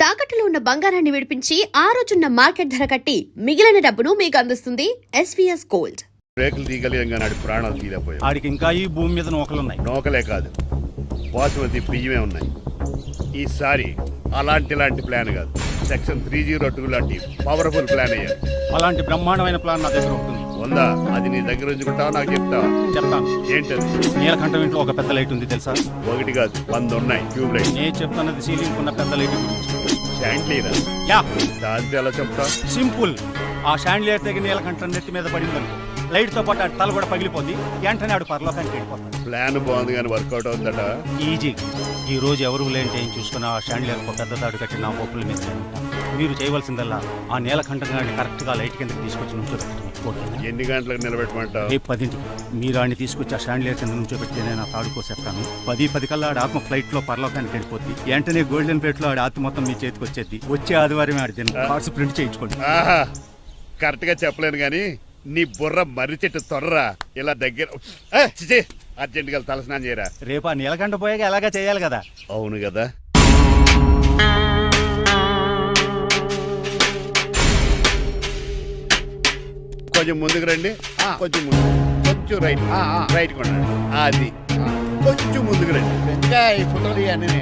తాకట్టులో ఉన్న బంగారాన్ని విడిపించి ఆ రోజున్న మార్కెట్ ధర కట్టి మిగిలిన డబ్బును మీకు అందిస్తుంది ఎస్వీఎస్ గోల్డ్. రేకులు తీయగలిగాం కానీ ప్రాణాలు తీయలేకపోయాయి. ఆడికి ఇంకా ఈ భూమి మీద నూకలున్నాయి. నూకలే కాదు, బాసుమతి బియ్యమే ఉన్నాయి. ఈసారి అలాంటి ప్లాన్ కాదు, సెక్షన్ 302 లాంటి పవర్ఫుల్ ప్లాన్ అయ్యారు. అలాంటి బ్రహ్మాండమైన ప్లాన్ నా దగ్గర ఉంటుంది. ఉందా? అది నీ దగ్గర ఉంచుకుంటావా? నాకు చెప్తావా? చెప్తాను. ఏంటది? నీలకంఠం ఇంట్లో ఒక పెద్ద లైట్ ఉంది తెలుసా? ఒకటి కాదు, 100 ఉన్నాయి ట్యూబ్ లైట్. నేను చెప్తున్నది సీలింగ్ ఉన్న పెద్ద లైట్ గురించి. శాండ్లీరా? యా, దాంతో ఎలా చెప్తా? సింపుల్. ఆ షాండ్లియర్ తెగి నీలకంఠం నెత్తి మీద పడిందనుకో, లైట్ తో పాటు ఆడి తల కూడా పగిలిపోద్ది. వెంటనే ఆడు పరలోకానికి వెళ్ళిపోతాడు. ప్లాన్ బాగుంది కానీ వర్కౌట్ అవుతుందట. ఈజీ. ఈ రోజు ఎవరు లేంటే ఏం చూసుకున్న ఆ షాండ్లియర్ పెద్ద తాడు కట్టి నా పోపుల మీద మీరు చేయవలసిందల్లా ఆ నీలకంఠం గారిని కరెక్ట్ గా లైట్ కిందకి తీసుకొచ్చి నుంచోబెట్టండి. ఓకేనా? ఎన్ని గంటలకు నిలబెట్టమంటావు? రేపు 10ంటికి మీరు ఆడిని తీసుకొచ్చి ఆ షాండ్లియర్ కింద నుంచోబెడితే నేను ఆ తాడు కోసేస్తాను. 10 కల్లా ఆడ ఆత్మ ఫ్లైట్ లో పరలోకానికి వెళ్ళిపోద్ది. వెంటనే గోల్డెన్ ప్లేట్ లో ఆడి ఆత్మ మొత్తం మీ చేతికి వచ్చేది. వచ్చే ఆదివారం ఆడి కార్డ్స్ ప్రింట్ చేయించుకోండి. కరెక్ట్ గా చెప్పలేను కానీ నీ బుర్ర మర్రి చెట్టు తొర్రా. ఇలా దగ్గర అర్జెంట్ గా తలస్నానం చేయరా. రేపు ఆ నీలకంఠ పోయాక ఎలాగా చేయాలి కదా. అవును కదా. కొంచెం ముందుకు రండి. కొంచెం ముందు, కొంచెం రైట్, రైట్ కొనండి. అది కొంచెం ముందుకు రండి. ఈ ఫోటోలు ఇవన్నీ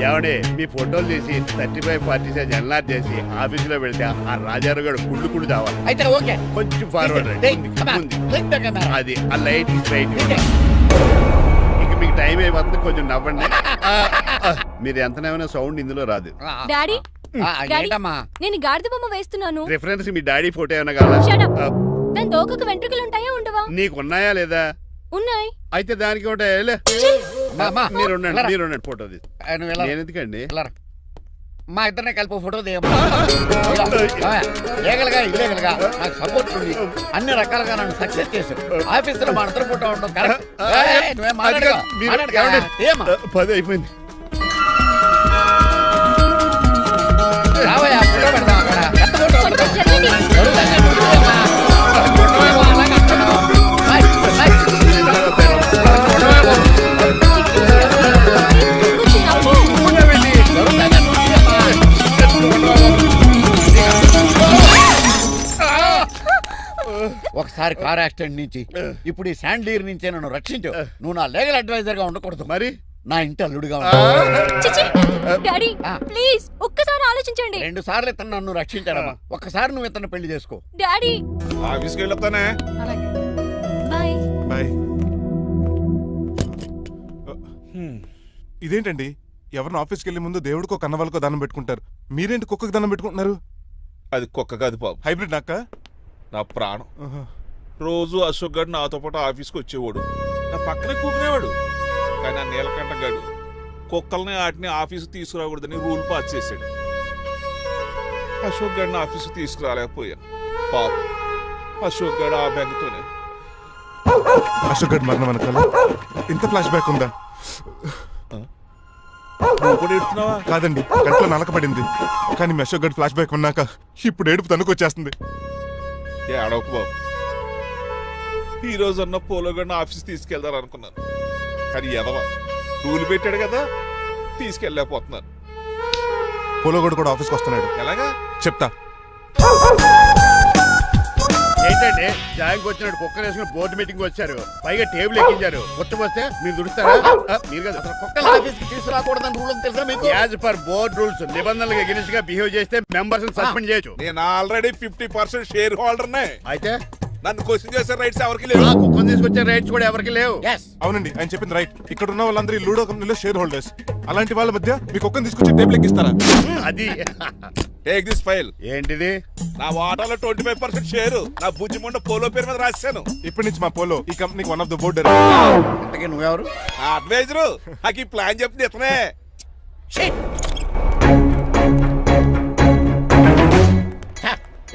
ఏమండి, మీ ఫోటోలు తీసి 35-40 సైజ్ ఎన్లార్ చేసి ఆఫీసులో పెడితే ఆ రాజారావు గారు కుళ్ళు కావాలి. అయితే ఓకే, కొంచెం ఫార్వర్డ్ రండి. అది ఆ లైట్ రైట్. ఇక మీకు టైం అయిపోతుంది, కొంచెం నవ్వండి. మీరు ఎంతనేమైనా సౌండ్ ఇందులో రాదు. డాడీ, ఏంటమ్మా? నేను గాడిద బొమ్మ వేస్తున్నాను. రిఫరెన్స్ మీ డాడీ ఫోటో ఏమైనా కావాలా? దాని దోకకు వెంట్రుకలు ఉంటాయా ఉండవా? నీకున్నాయా లేదా? ఉన్నాయి. అయితే దానికి ఒకటే. మీరు ఉండండి, ఫోటో తీసి. నేను ఎందుకండి? మా ఇద్దరినే కలిపి ఫోటో తీయమ్మా. ఏగలుగా ఇల్లేగలుగా నాకు సపోర్ట్ ఉంది. అన్ని రకాలుగా నన్ను సక్సెస్ చేశారు. ఆఫీసులో మా ఇద్దరు ఫోటో ఉండడం కరెక్ట్. 10 అయిపోయింది. రావయ్యా, ఫోటో పెడదాం అక్కడ. ఎంత ఫోటో కొంచెం జరగండి. ఒకసారి కార్ యాక్సిడెంట్ నుంచి, ఇప్పుడు ఈ శాండ్లీర్ నుంచే నన్ను రక్షించు. నువ్వు నా లీగల్ అడ్వైజర్ గా ఉండకూడదు, మరి నా ఇంటి అల్లుడుగా డాడీ ప్లీజ్ ఒక్కసారి ఆలోచించండి. 2 సార్లు ఇతను నన్ను రక్షించాడమ్మా. ఒక్కసారి నువ్వు ఇతను పెళ్లి చేసుకో. డాడీ ఆఫీస్కి వెళ్ళొస్తానే. Bye bye. ఇదేంటండి, ఎవరిని ఆఫీస్కి వెళ్ళే ముందు దేవుడికో కన్నవాళ్ళకో దండం పెట్టుకుంటారు, మీరేంటి కుక్కకి దండం పెట్టుకుంటున్నారు? అది కుక్క కాదు బాబు, హైబ్రిడ్ నాక్క. నా ప్రాణం. రోజు అశోక్ గడు నాతో పాటు ఆఫీస్కి వచ్చేవాడు, నా పక్కనే కూకునేవాడు. కానీ ఆ నీలకంఠ గడు కుక్కల్ని వాటిని ఆఫీసు తీసుకురాకూడదని రూల్ పాస్ చేశాడు. అశోక్ గడిని ఆఫీసు తీసుకురాలేకపోయా. పాప అశోక్ గడు ఆ బెంగతోనే. అశోక్ గడ్ మరణం వెనకాల ఇంత ఫ్లాష్ బ్యాక్ ఉందా? నువ్వు కూడా ఎడుతున్నావా? కాదండి, కంట్లో నలకపడింది. కానీ మీ అశోక్ గడ్ ఫ్లాష్ బ్యాక్ ఉన్నాక ఇప్పుడు ఏడుపు తనుకొచ్చేస్తుంది. ఏడవకు బాబు, ఈ రోజు అన్న పోలో గడిని ఆఫీస్ తీసుకెళ్దాను అనుకున్నాను, కానీ ఎదవా రూల్ పెట్టాడు కదా, తీసుకెళ్ళలేకపోతున్నాను. పోలోగోడు కూడా ఆఫీస్కి వస్తున్నాడు. ఎలాగా చెప్తా. ఏంటండి, జాయింగ్ వచ్చినట్టు కుక్కర్ వేసుకుని బోర్డు మీటింగ్ వచ్చారు, పైగా టేబుల్ ఎక్కించారు. వస్తే మీరు దుడుస్తారా? మీరు కదా అసలు కుక్కలు ఆఫీస్కి తీసుకురాకూడదని రూల్ తెలుసా మీకు? యాజ్ పర్ బోర్డ్ రూల్స్ నిబంధనలకు ఎగనిస్ట్ గా బిహేవ్ చేస్తే మెంబర్స్ సస్పెండ్ చేయొచ్చు. నేను ఆల్రెడీ 50% షేర్ హోల్డర్నే. అయితే నన్ను క్వశ్చన్ చేసే రైట్స్ ఎవరికి లేవు. కుక్కను తీసుకొచ్చే రైట్స్ కూడా ఎవరికి లేవు. అవునండి, ఆయన చెప్పింది రైట్. ఇక్కడ ఉన్న వాళ్ళందరూ లూడో కంపెనీలో షేర్ హోల్డర్స్. అలాంటి వాళ్ళ మధ్య మీ కుక్కను తీసుకొచ్చి టేబుల్ ఎక్కిస్తారా? అది టేక్ దిస్ ఫైల్. ఏంటిది? నా వాటాలో 25% షేరు నా బుజ్జిముండ పోలో పేరు మీద రాశాను. ఇప్పటి నుంచి మా పోలో ఈ కంపెనీకి వన్ ఆఫ్ ద బోర్డ్. ఇంతకీ నువ్వెవరు? అడ్వైజరు. నాకు ఈ ప్లాన్ చెప్పింది ఇతనే.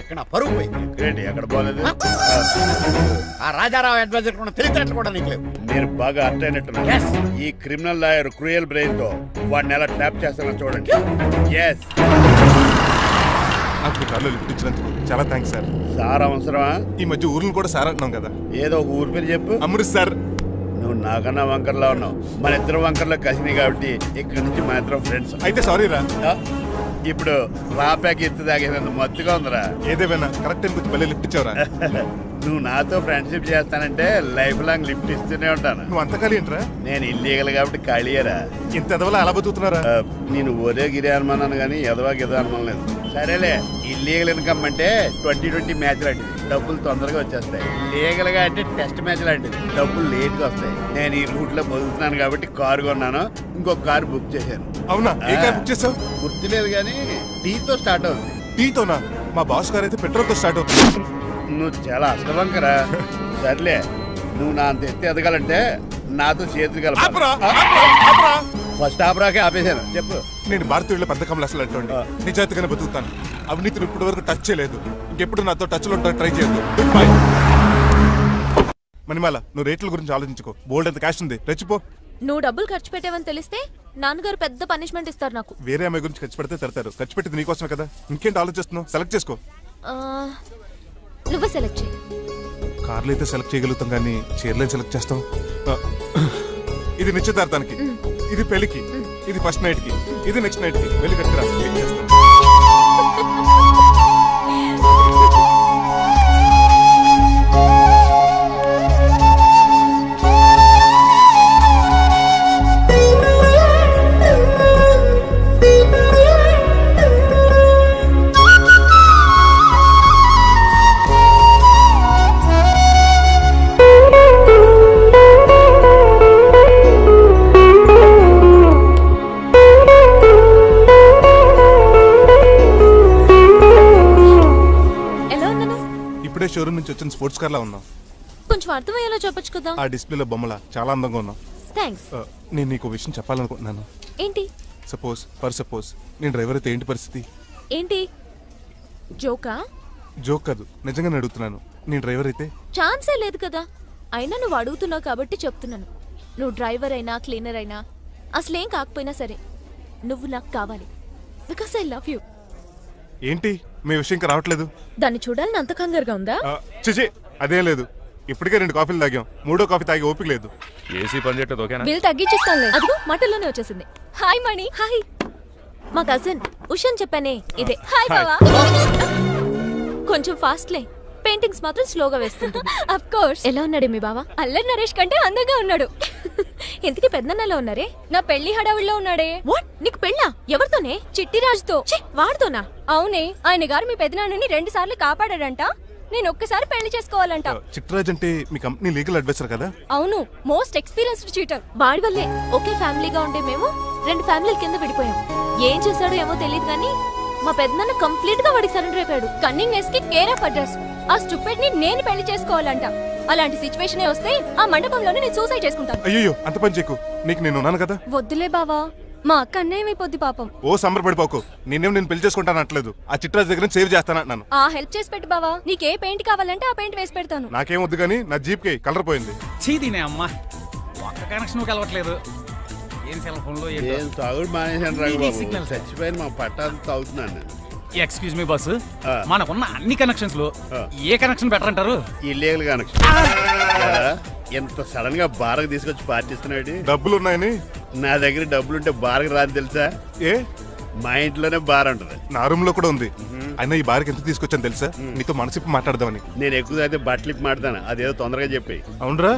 ఇక్కడ నా పరువు పోయింది. ఏంటి ఎక్కడ పోలేదు? ఆ రాజారావు అడ్వైజర్ కూడా తెలిసినట్లు కూడా నీకు లేవు. మీరు బాగా అర్థ అయినట్టున్నారు. ఈ క్రిమినల్ లాయర్ క్రూయల్ బ్రెయిన్ తో వాడిని ఎలా ట్యాప్ చేస్తానో చూడండి. ఎస్, నాకు మీ కాల్లో లిఫ్ట్ ఇచ్చినందుకు చాలా థ్యాంక్స్ సార్. సార్ అవసరమా? ఈ మధ్య ఊర్లు కూడా సార్ అంటున్నాం కదా. ఏదో ఒక ఊరి పేరు చెప్పు. అమృత్ సార్. నువ్వు నాకన్నా వంకర్లా ఉన్నావు. మన ఇద్దరు వంకర్లో కలిసినాయి కాబట్టి ఇక్కడ నుంచి మన ఇద్దరం ఫ్రెండ్స్. అయితే సారీ రా. ఇప్పుడు రాపాకి ఎత్తు తాగేదంత మత్తుగా ఉందిరా. ఏదేమైనా కరెక్ట్ టైం కొంచెం మళ్ళీ లిఫ్ట్ ఇచ్చావరా? నువ్వు నాతో ఫ్రెండ్షిప్ చేస్తానంటే లైఫ్ లాంగ్ లిఫ్ట్ ఇస్తూనే ఉంటాను. నువ్వు అంత ఖాళీ ఏంట్రా? నేను ఇల్లీగల్ కాబట్టి ఖాళీయరా. ఇంత ఎదవలా ఎలా బతుకుతున్నారా? నేను ఒరే గిరి అనుమానాను కానీ ఎదవాకి ఎదో అనుమానం లేదు. సరేలే, ఇల్లీగల్ ఇన్కమ్ అంటే 2020 మ్యాచ్ లాంటిది, డబ్బులు తొందరగా వచ్చేస్తాయి. లీగల్ గా అంటే టెస్ట్ మ్యాచ్ లాంటిది, డబ్బులు లేట్ గా వస్తాయి. నేను ఈ రూట్ లో బతుకుతున్నాను కాబట్టి కారు కొన్నాను, ఇంకొక కారు బుక్ చేశాను. అవునా? ఏ కార్ బుక్ చేసావు? గుర్తులేదు కానీ టీతో స్టార్ట్ అవుతుంది. టీతోనా? మా బాస్ కార్ అయితే పెట్రోల్ తో స్టార్ట్ అవుతుంది. నువ్వు చాలా అష్టవంకరా. సర్లే, నువ్వు నా అంత ఎత్తి ఎదగాలంటే నాతో చేతులు ఆపురా, కలప. ఆపురా, ఆపురా. ఫస్ట్ ఆపరాకే ఆపేశాను. చెప్పు. నేను భారతీయుల పెద్ద కమలు అసలు అంటండి నిజాయితీగానే బతుకుతాను. అవినీతిని ఇప్పటి వరకు టచ్ చేయలేదు. ఇంకెప్పుడు నాతో టచ్ లో ట్రై చేయొద్దు. Good bye. మణిమాల, నువ్వు రేట్ల గురించి ఆలోచించుకో. బోల్డ్ ఎంత క్యాష్ ఉంది, రెచ్చిపో. నువ్వు డబ్బులు ఖర్చు పెట్టావని తెలిస్తే నాన్నగారు పెద్ద పనిష్మెంట్ ఇస్తారు నాకు. వేరే అమ్మాయి గురించి ఖర్చు పెడితే తడతారు. ఖర్చు పెట్టింది నీకోసమే కదా. ఇంకేంటి ఆలోచిస్తున్నావు? సెలెక్ట్ చేసుకో. ఆ, నువ్వే సెలెక్ట్ చేయి. కార్లు అయితే సెలెక్ట్ చేయగలుగుతాం కానీ చీరలే సెలెక్ట్ చేస్తాం. ఆ, ఇది నిశ్చితార్థానికి, ఇది పెళ్లికి, ఇది ఫస్ట్ నైట్ కి, ఇది నెక్స్ట్ నైట్ కి. వెళ్ళి కట్టుకురా. ఏం చేస్తాం? ఎలా ఉన్నాను? ఇప్పుడే షోరూమ్ నుంచి వచ్చిన స్పోర్ట్స్ కార్ లా ఉన్నాం. కొంచెం అర్థమయ్యేలా చెప్పొచ్చు కదా. ఆ డిస్ప్లేలో బొమ్మల చాలా అందంగా ఉన్నాం. థ్యాంక్స్. నేను నీకు ఒక విషయం చెప్పాలనుకుంటున్నాను. ఏంటి? సపోజ్ నేను డ్రైవర్ అయితే ఏంటి పరిస్థితి? ఏంటి జోకా? జోక్ కాదు, నిజంగానే అడుగుతున్నాను. నేను డ్రైవర్ అయితే ఛాన్సే లేదు కదా. అయినా నువ్వు అడుగుతున్నావు కాబట్టి చెప్తున్నాను. నువ్వు డ్రైవర్ అయినా క్లీనర్ అయినా అసలేం కాకపోయినా సరే నువ్వు నాకు కావాలి. Because I love you. ఏంటి మీ విషయం ఇంకా రావట్లేదు? దాన్ని చూడాలని అంత కంగారుగా ఉందా? చిచి, అదేం లేదు. ఇప్పటికే 2 కాఫీలు తాగాం. 3వ కాఫీ తాగి ఓపిక లేదు. ఏసీ పని చేయట్లేదు ఓకేనా? బిల్ తగ్గించిస్తానులే. అదిగో మాటల్లోనే వచ్చేసింది. హాయ్ మణి. హాయ్. మా కజిన్ ఉషాన్ చెప్పానే ఇదే. హాయ్ బావా. కొంచెం ఫాస్ట్లే, పెయింటింగ్స్ మాత్రం స్లోగా వేస్తుంటుంది. Of course. ఎలా ఉన్నాడు మీ బావా? అల్లరి నరేష్ కంటే అందంగా ఉన్నాడు. ఇంతకీ పెద్దన్నలో ఉన్నారే? నా పెళ్లి హడావిడిలో ఉన్నాడే. వాట్? నీకు పెళ్ళా? ఎవరితోనే? చిట్టిరాజుతో. వాడితోనా? అవునే. ఆయన గారు మీ పెద్దనాన్నని 2 సార్లు కాపాడాడంట. నేను ఒక్కసారి పెళ్లి చేసుకోవాలంట. చిట్రాజ్ అంటే మీ కంపెనీ లీగల్ అడ్వైజర్ కదా? అవును, మోస్ట్ ఎక్స్పీరియన్స్డ్ చీటర్. వాడి వల్లే ఒకే ఫ్యామిలీగా ఉండే మేము 2 ఫ్యామిలీల కింద విడిపోయాం. ఏం చేశాడో ఏమో తెలియదు కానీ మా పెద్దనాన్న కంప్లీట్ గా వాడికి సరెండర్ అయిపోయాడు. కన్నింగ్ నెస్ కి కేర్ ఆఫ్ అడ్రస్. ఆ స్టూపిడ్ ని నేను పెళ్లి చేసుకోవాలంట. అలాంటి సిచ్యువేషన్ వస్తే ఆ మండపంలోనే నేను సూసైడ్ చేసుకుంటాను. అయ్యో, అంత పని చేయకు. నీకు నేను ఉన్నాను కదా. వద్దులే బావా, మా అక్క అన్యాయం అయిపోద్ది పాపం. ఓ సంబరపడిపోకు. నేను పెళ్లి చేసుకుంటాను అనట్లేదు. ఆ చిట్రాజ్ దగ్గర సేవ్ చేస్తానంటున్నాను. ఆ హెల్ప్ చేసి పెట్టు బావా. నీకే పెయింట్ కావాలంటే ఆ పెయింట్ వేసి పెడతాను. నాకేం వద్దు కానీ నా జీప్ కి కలర్ పోయింది. చీదీనే అమ్మా, ఒక్క కనెక్షన్ కలవట్లేదు. ఏం సెల్ ఫోన్ లో ఏం తాగుడు మానేశాను రాఘబాబు. Signal sir. చచ్చిపోయిన మా పట్టాలు తాగుతున్నాను నేను. ఎక్స్క్యూజ్ మీ బాస్, ఆ. మనకున్న అన్ని కనెక్షన్స్ లో ఆ. ఏ కనెక్షన్ బెటర్ అంటారు? Illegal connection. ఎంత సడన్ గా బారకు తీసుకొచ్చి పార్టీస్తున్నాడు. డబ్బులు ఉన్నాయని. నా దగ్గర డబ్బులుంటే బారకు రాని తెలుసా? ఏ, మా ఇంట్లోనే బార్ ఉంటుంది. నా రూమ్ లో కూడా ఉంది. అయినా ఈ బార్కి ఎంత తీసుకొచ్చాను తెలుసా? నీతో మనసిప్పి మాట్లాడదామని. నేను ఎక్కువ అయితే బట్టలు ఇప్పి మాడతాను. అదేదో తొందరగా చెప్పి. అవునరా?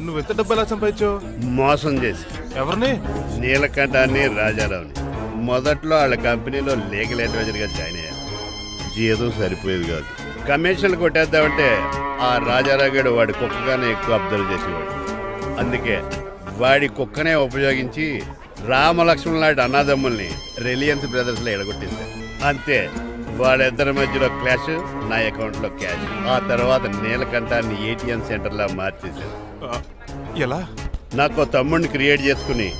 నువ్వు ఎంత డబ్బు ఎలా సంపాదించావు? మోసం చేసి ఎవరిని? నీలకంఠాన్ని రాజారావుని మొదట్లో వాళ్ళ కంపెనీలో లీగల్ అడ్వైజర్ గా జాయిన్ అయ్యాను. జీతం సరిపోయేది కాదు. కమిషన్లు కొట్టేద్దామంటే ఆ రాజారావు గడు వాడి కుక్కగానే ఎక్కువ అబ్జర్వ్ చేసేవాడు. అందుకే వాడి కుక్కనే ఉపయోగించి రామలక్ష్మణ్ లాంటి అన్నదమ్ముల్ని రిలయన్స్ బ్రదర్స్ లో ఎడగొట్టింది. అంతే, వాళ్ళిద్దరి మధ్యలో క్లాష్, నా అకౌంట్ లో క్యాష్. ఆ తర్వాత నీలకంఠాన్ని ఏటీఎం సెంటర్ లా మార్చేశాను. ఎలా? నాకు తమ్ముడిని క్రియేట్ చేసుకుని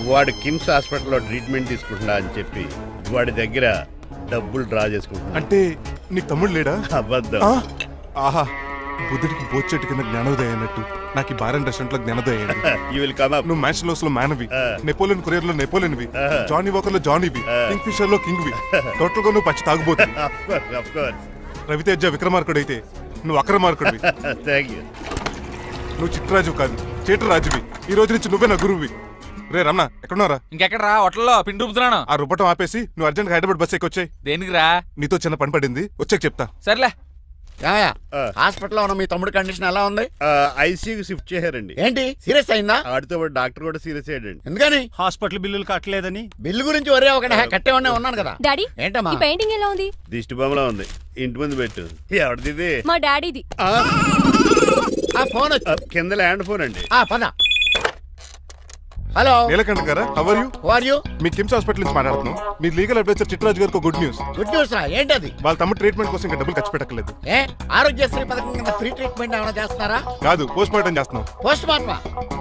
వాడు కిమ్స్ హాస్పిటల్లో ట్రీట్మెంట్ తీసుకుంటున్నా అని చెప్పి వాడి దగ్గర డబ్బులు డ్రా చేసుకుంటున్నా. అంటే నీకు తమ్ముడు లేడా? అబద్ధం. ఆ? ఆహా, బుద్ధుడికి బోచెట్టు కింద జ్ఞానోదయం అయినట్టు నాకు ఈ బార్ అండ్ రెస్టారెంట్ లో జ్ఞానోదయం అయింది. You will come up. నువ్వు మ్యాన్షలోస్ లో మ్యాన్వి, నెపోలియన్ కొరియర్ లో నెపోలియన్వి, జానీ వాకర్ లో జానీవి, కింగ్ ఫిషర్ లో కింగ్వి. టోటల్ గా నువ్వు పచ్చి తాగుబోతు. Of course. రవితేజ విక్రమార్కుడు అయితే నువ్వు అక్రమార్కుడివి. Thank you. నువ్వు చిట్రాజు కాదు, చీటరాజువి. ఈ రోజు నుంచి నువ్వే నా గురువువి. రే రమణ ఎక్కడున్నారా? ఇంకెక్కడ రా హోటల్లో పిండి రుబ్బుతున్నాను. ఆ రుబ్బటం ఆపేసి నువ్వు అర్జెంట్ హైదరాబాద్ బస్ ఎక్కొచ్చాయి. దేనికిరా? నీతో చిన్న పని పడింది, వచ్చాక చెప్తా. సర్లే. ఏమయ్యా, ఆ. హాస్పిటల్లో ఉన్న మీ తమ్ముడి కండిషన్ ఎలా ఉంది? ఐసీయూకి షిఫ్ట్ చేశారండి. ఏంటి సీరియస్ అయిందా? ఆడితో పాటు డాక్టర్ కూడా సీరియస్ అయ్యాడండి. ఎందుకని? హాస్పిటల్ బిల్లులు కట్టలేదని. బిల్లు గురించి ఒరే ఒకటి కట్టేవాడినే ఉన్నాను కదా. డాడీ ఏంటమ్మా? ఈ పెయింటింగ్ ఎలా ఉంది? దిష్టి బొమ్మలా ఉంది, ఇంటి ముందు పెట్టు. ఎవరిది ఇది? మా డాడీది. ఆ, ఆ ఫోన్ వచ్చి కింద ల్యాండ్ ఫోన్ అండి. పద. హలో, నీలకంఠ గారా, how are you? Who are you? మీ కిమ్స్ హాస్పిటల్ నుంచి మాట్లాడుతున్నాం. మీ లీగల్ అడ్వైజర్ చిట్రాజు గారికి గుడ్ న్యూస్. గుడ్ న్యూస్ రా, ఏంటది? వాళ్ళ తమ్ముడు ట్రీట్మెంట్ కోసం ఇంకా డబ్బులు ఖర్చు పెట్టలేదు. ఏ ఆరోగ్యశ్రీ పథకం కింద ఫ్రీ ట్రీట్మెంట్ ఏమైనా చేస్తున్నారా? కాదు, పోస్ట్ మార్టం చేస్తున్నాం. పోస్ట్ మార్టమా?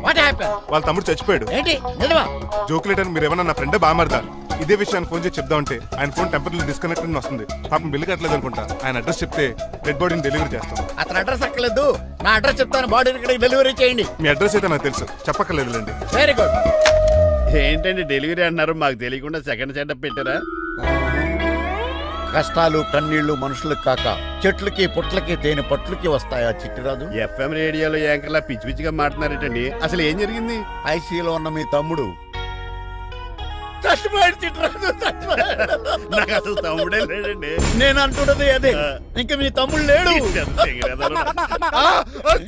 What happen? వాళ్ళ తమ్ముడు చచ్చిపోయాడు. ఏంటి నిజమా? జోకులేటని మీరు ఏమన్నా నా ఫ్రెండ్ బామర్దా. ఇదే విషయాన్ని ఫోన్ చేసి చెప్దామంటే ఆయన ఫోన్ టెంపరీ డిస్కనెక్ట్ అని వస్తుంది. పాపం బిల్లు కట్టలేదు అనుకుంటా. ఆయన అడ్రస్ చెప్తే డెడ్ బాడీని డెలివరీ చేస్తాం. అతని అడ్రస్ అక్కర్లేదు, నా అడ్రస్ చెప్తాను, బాడీని ఇక్కడికి డెలివరీ చేయండి. మీ అడ్రస్ అయితే నాకు తెలుసు, చెప్పక్కర్లేదులేండి. Very good. ఏంటండి డెలివరీ అన్నారు, మాకు తెలియకుండా సెకండ్ సెటప్ పెట్టారా? కష్టాలు కన్నీళ్లు మనుషులకు కాక చెట్లకి పుట్లకి తేనె పట్లకి వస్తాయా చిట్టిరాజు? ఎఫ్ఎం రేడియోలో యాంకర్లా పిచ్చి పిచ్చిగా మాట్లాడారేటండి. అసలు ఏం జరిగింది? ఐసీలో ఉన్న మీ తమ్ముడు చచ్చిపోయాడు చిట్టిరాజు, చచ్చిపోయాడు. నాకు అసలు తమ్ముడే లేడండి. నేను అంటున్నది అదే, ఇంకా మీ తమ్ముడు లేడు.